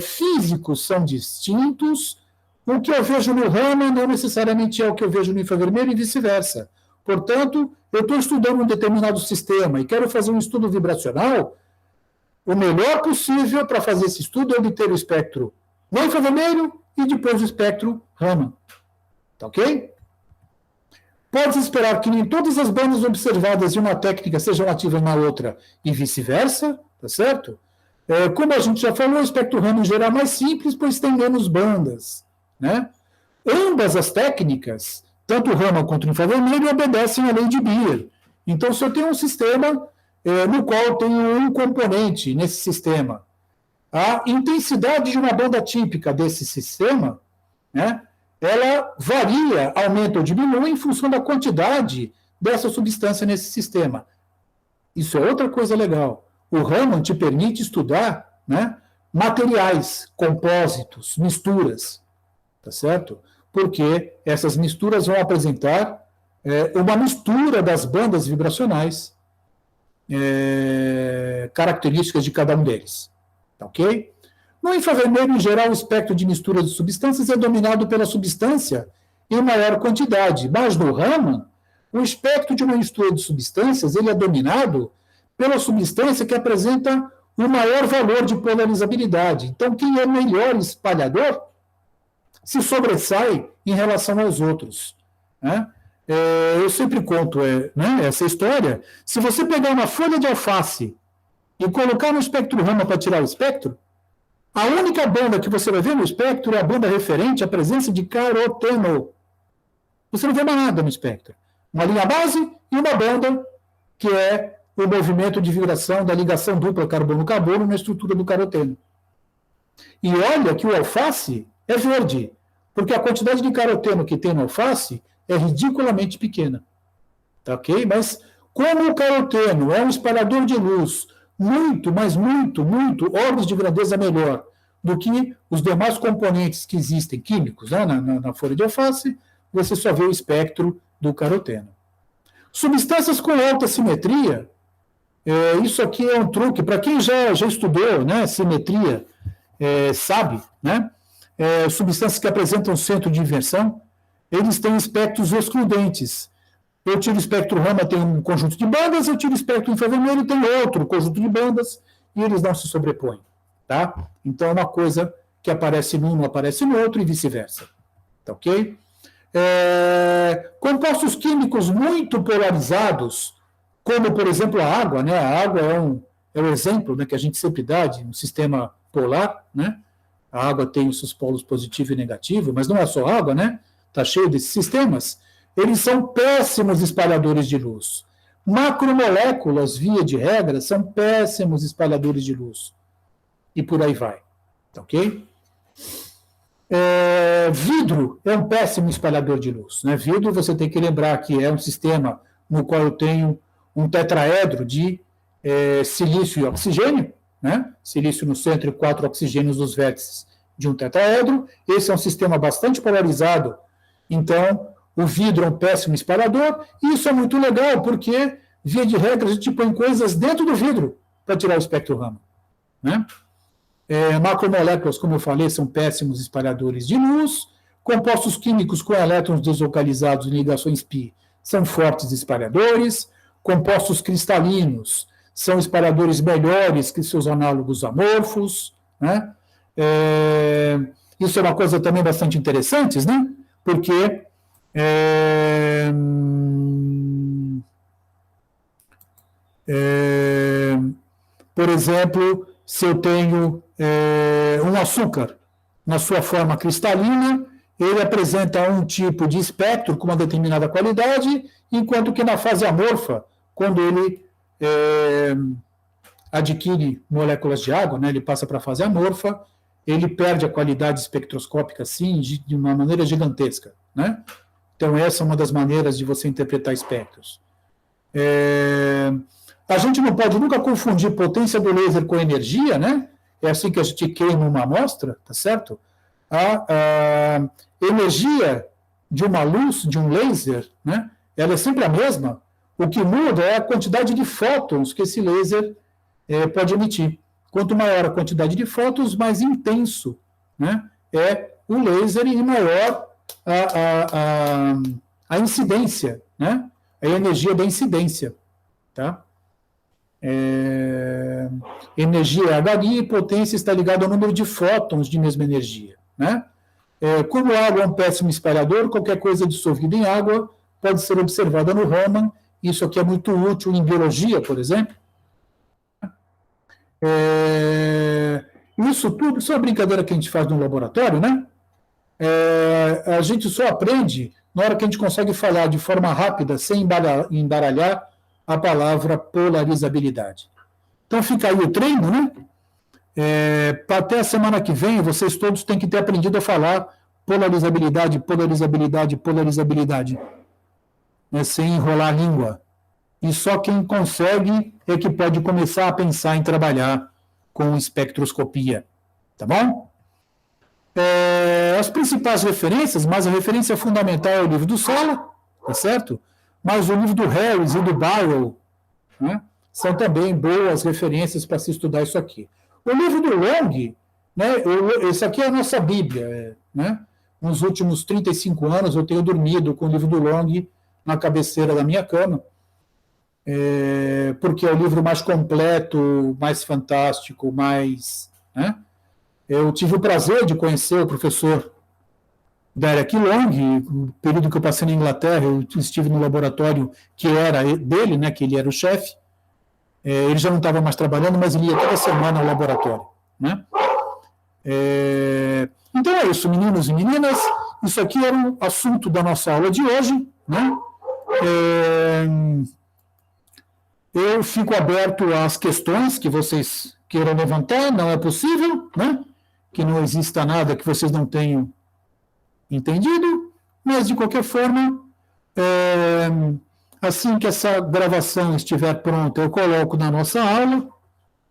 físicos são distintos, o que eu vejo no Raman não necessariamente é o que eu vejo no infravermelho e vice-versa. Portanto, eu estou estudando um determinado sistema e quero fazer um estudo vibracional, o melhor possível para fazer esse estudo é obter o espectro no infravermelho e depois o espectro Raman. Tá ok? Pode-se esperar que nem todas as bandas observadas em uma técnica sejam ativas na outra e vice-versa, tá certo? Como a gente já falou, o espectro Raman em geral é mais simples, pois tem menos bandas, né? Ambas as técnicas, tanto o Raman quanto o infravermelho, obedecem à lei de Beer. Então, se eu tenho um sistema no qual eu tenho um componente nesse sistema, a intensidade de uma banda típica desse sistema, né, ela varia, aumenta ou diminui em função da quantidade dessa substância nesse sistema. Isso é outra coisa legal. O Raman te permite estudar, né, materiais, compósitos, misturas, tá certo? Porque essas misturas vão apresentar uma mistura das bandas vibracionais características de cada um deles. Tá ok? No infravermelho, em geral, o espectro de mistura de substâncias é dominado pela substância em maior quantidade, mas no Raman, o espectro de uma mistura de substâncias ele é dominado pela substância que apresenta o maior valor de polarizabilidade. Então, quem é melhor espalhador se sobressai em relação aos outros. Né? Eu sempre conto né, essa história. Se você pegar uma folha de alface e colocar no espectro Raman para tirar o espectro, a única banda que você vai ver no espectro é a banda referente à presença de caroteno. Você não vê mais nada no espectro. Uma linha base e uma banda que é o movimento de vibração da ligação dupla carbono-carbono na estrutura do caroteno. E olha que o alface é verde, porque a quantidade de caroteno que tem no alface é ridiculamente pequena. Tá ok? Mas como o caroteno é um espalhador de luz muito, mas muito, ordens de grandeza melhor do que os demais componentes que existem, químicos, né, na folha de alface, você só vê o espectro do caroteno. Substâncias com alta simetria, isso aqui é um truque, para quem já estudou, né, simetria, sabe, né, substâncias que apresentam centro de inversão, eles têm espectros excludentes. Eu tiro o espectro Raman, tem um conjunto de bandas, eu tiro o espectro infravermelho, tem outro conjunto de bandas, e eles não se sobrepõem. Tá? Então, é uma coisa que aparece num, não aparece no outro, e vice-versa. Tá ok? Compostos químicos muito polarizados, como, por exemplo, a água, né? A água é um exemplo, né, que a gente sempre dá de um sistema polar, né? A água tem os seus polos positivo e negativo, mas não é só água, né? Está cheio desses sistemas. Eles são péssimos espalhadores de luz. Macromoléculas, via de regra, são péssimos espalhadores de luz. E por aí vai. Tá ok? Vidro é um péssimo espalhador de luz. Né? Vidro, você tem que lembrar que é um sistema no qual eu tenho um tetraedro de silício e oxigênio, né? Silício no centro e 4 oxigênios nos vértices de um tetraedro. Esse é um sistema bastante polarizado. Então, o vidro é um péssimo espalhador, e isso é muito legal, porque, via de regra, a gente põe coisas dentro do vidro para tirar o espectro Raman. Né? Macromoléculas, como eu falei, são péssimos espalhadores de luz. Compostos químicos com elétrons deslocalizados em ligações π são fortes espalhadores. Compostos cristalinos são espalhadores melhores que seus análogos amorfos. Né? Isso é uma coisa também bastante interessante, né? Porque Por exemplo, se eu tenho um açúcar na sua forma cristalina, ele apresenta um tipo de espectro com uma determinada qualidade, enquanto que na fase amorfa, quando ele adquire moléculas de água, né, ele passa para a fase amorfa, ele perde a qualidade espectroscópica, sim, de uma maneira gigantesca, né? Então, essa é uma das maneiras de você interpretar espectros. A gente não pode nunca confundir potência do laser com energia, né? É assim que a gente queima uma amostra, tá certo? A energia de uma luz, de um laser, né? Ela é sempre a mesma. O que muda é a quantidade de fótons que esse laser pode emitir. Quanto maior a quantidade de fótons, mais intenso, né, é o laser e maior a incidência, né, a energia da incidência. Tá? Energia é HI, potência está ligada ao número de fótons de mesma energia. Né? Como a água é um péssimo espalhador, qualquer coisa dissolvida em água pode ser observada no Raman. Isso aqui é muito útil em biologia, por exemplo. Isso tudo, isso é uma brincadeira que a gente faz no laboratório, né? A gente só aprende na hora que a gente consegue falar de forma rápida, sem embaralhar a palavra polarizabilidade. Então fica aí o treino, né? Até a semana que vem, vocês todos têm que ter aprendido a falar polarizabilidade, polarizabilidade, polarizabilidade, né? Sem enrolar a língua. E só quem consegue é que pode começar a pensar em trabalhar com espectroscopia. Tá bom? As principais referências, mas a referência fundamental é o livro do Sala, tá certo? Mas o livro do Harris e do Barrow, né, são também boas referências para se estudar isso aqui. O livro do Long, né, esse aqui é a nossa Bíblia, né? Nos últimos 35 anos eu tenho dormido com o livro do Long na cabeceira da minha cama, porque é o livro mais completo, mais fantástico, mais... Né? Eu tive o prazer de conhecer o professor Derek Long, no período que eu passei na Inglaterra, eu estive no laboratório que era dele, né, que ele era o chefe. Ele já não estava mais trabalhando, mas ele ia toda semana ao laboratório. Né? Então é isso, meninos e meninas, isso aqui era o assunto da nossa aula de hoje. Né? Eu fico aberto às questões que vocês queiram levantar, não é possível, né? Que não exista nada que vocês não tenham entendido, mas, de qualquer forma, assim que essa gravação estiver pronta, eu coloco na nossa aula,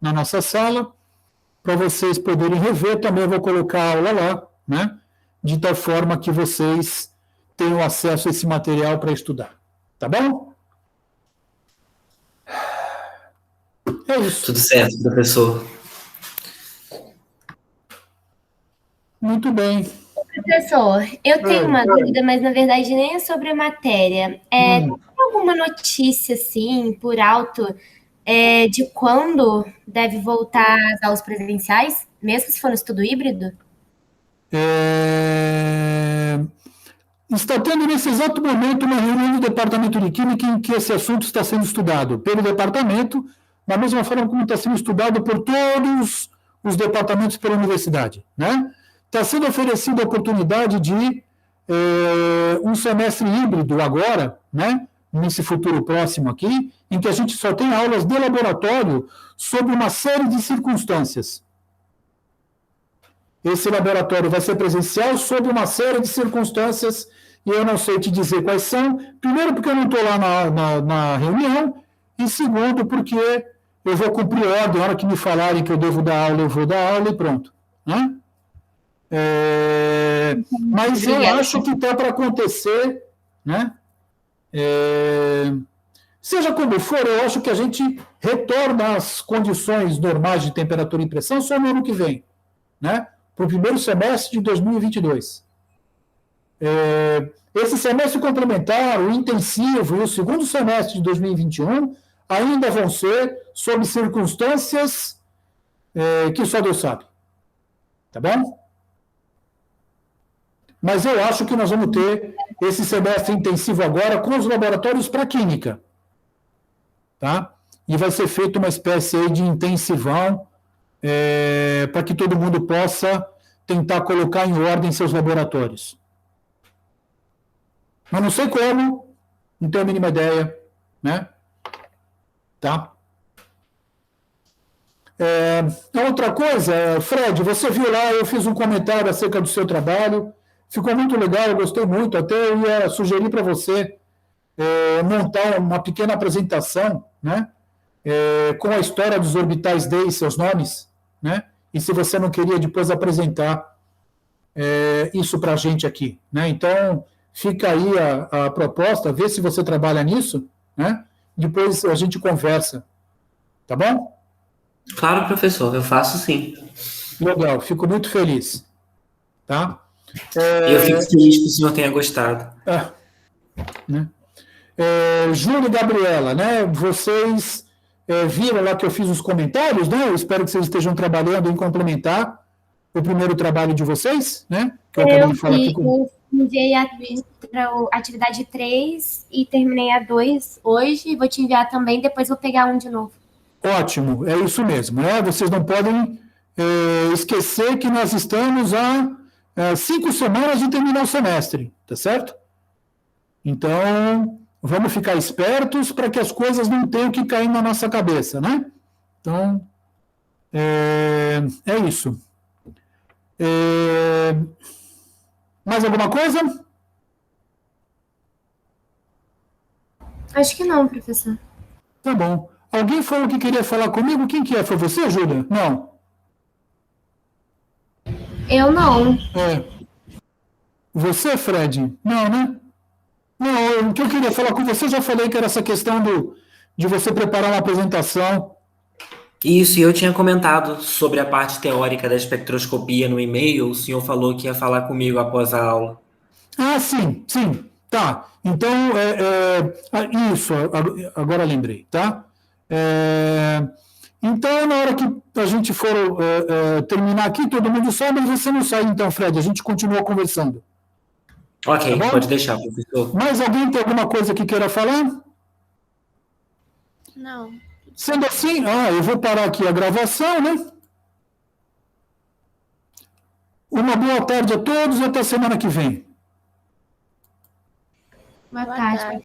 na nossa sala, para vocês poderem rever. Também vou colocar a aula lá, né? De tal forma que vocês tenham acesso a esse material para estudar. Tá bom? É isso. Tudo certo, professor. Muito bem. Professor, eu tenho uma dúvida, mas na verdade nem é sobre a matéria. Tem alguma notícia, assim, por alto, de quando deve voltar às aulas presenciais, mesmo se for no estudo híbrido? Está tendo nesse exato momento uma reunião do Departamento de Química em que esse assunto está sendo estudado pelo departamento, da mesma forma como está sendo estudado por todos os departamentos pela universidade. Né? Está sendo oferecida a oportunidade de um semestre híbrido agora, né? Nesse futuro próximo aqui, em que a gente só tem aulas de laboratório sobre uma série de circunstâncias. Esse laboratório vai ser presencial sob uma série de circunstâncias, e eu não sei te dizer quais são. Primeiro, porque eu não estou lá na reunião, e segundo, porque eu vou cumprir ordem. Na hora que me falarem que eu devo dar aula, eu vou dar aula e pronto. Né? Mas eu acho que está para acontecer, né? Seja como for, eu acho que a gente retorna às condições normais de temperatura e pressão só no ano que vem, né? Para o primeiro semestre de 2022. Esse semestre complementar, o intensivo e o segundo semestre de 2021 ainda vão ser sob circunstâncias que só Deus sabe. Tá bom? Mas eu acho que nós vamos ter esse semestre intensivo agora com os laboratórios para química. Tá? e vai ser feita uma espécie aí de intensivão para que todo mundo possa tentar colocar em ordem seus laboratórios. Mas não sei como, não tenho a mínima ideia, né? Tá? Outra coisa, Fred, você viu lá, eu fiz um comentário acerca do seu trabalho, ficou muito legal, eu gostei muito, até eu ia sugerir para você montar uma pequena apresentação, né? Com a história dos orbitais D e seus nomes, né? E se você não queria depois apresentar isso para a gente aqui, né? Então, fica aí a proposta, vê se você trabalha nisso, né? Depois a gente conversa, tá bom? Claro, professor, eu faço sim. Legal, fico muito feliz, tá? E eu fico feliz que o senhor tenha gostado. Né? Júlio e Gabriela, né? Vocês viram lá que eu fiz os comentários, né? Eu espero que vocês estejam trabalhando em complementar o primeiro trabalho de vocês, né? Que eu acabei de falar aqui com... Eu enviei a atividade 3 e terminei a 2 hoje. Vou te enviar também, depois vou pegar um de novo. Ótimo, é isso mesmo, né? Vocês não podem esquecer que nós estamos a 5 semanas de terminar o semestre, tá certo? Então, vamos ficar espertos para que as coisas não tenham que cair na nossa cabeça, né? Então, é isso. Mais alguma coisa? Acho que não, professor. Tá bom. Alguém falou que queria falar comigo? Quem que é? Foi você, Júlia? Não. Eu não. Você, Fred? Não, né? Não, o que eu queria falar com você, já falei que era essa questão de você preparar uma apresentação. Isso, e eu tinha comentado sobre a parte teórica da espectroscopia no e-mail, o senhor falou que ia falar comigo após a aula. Ah, sim, sim, tá. Então, isso, agora lembrei, tá? Então, na hora que a gente for terminar aqui, todo mundo sai, mas você não sai então, Fred, a gente continua conversando. Ok, Tá bom? pode deixar, professor. Mais alguém tem alguma coisa que queira falar? Não. Sendo assim, eu vou parar aqui a gravação, né? Uma boa tarde a todos e até semana que vem. Boa tarde.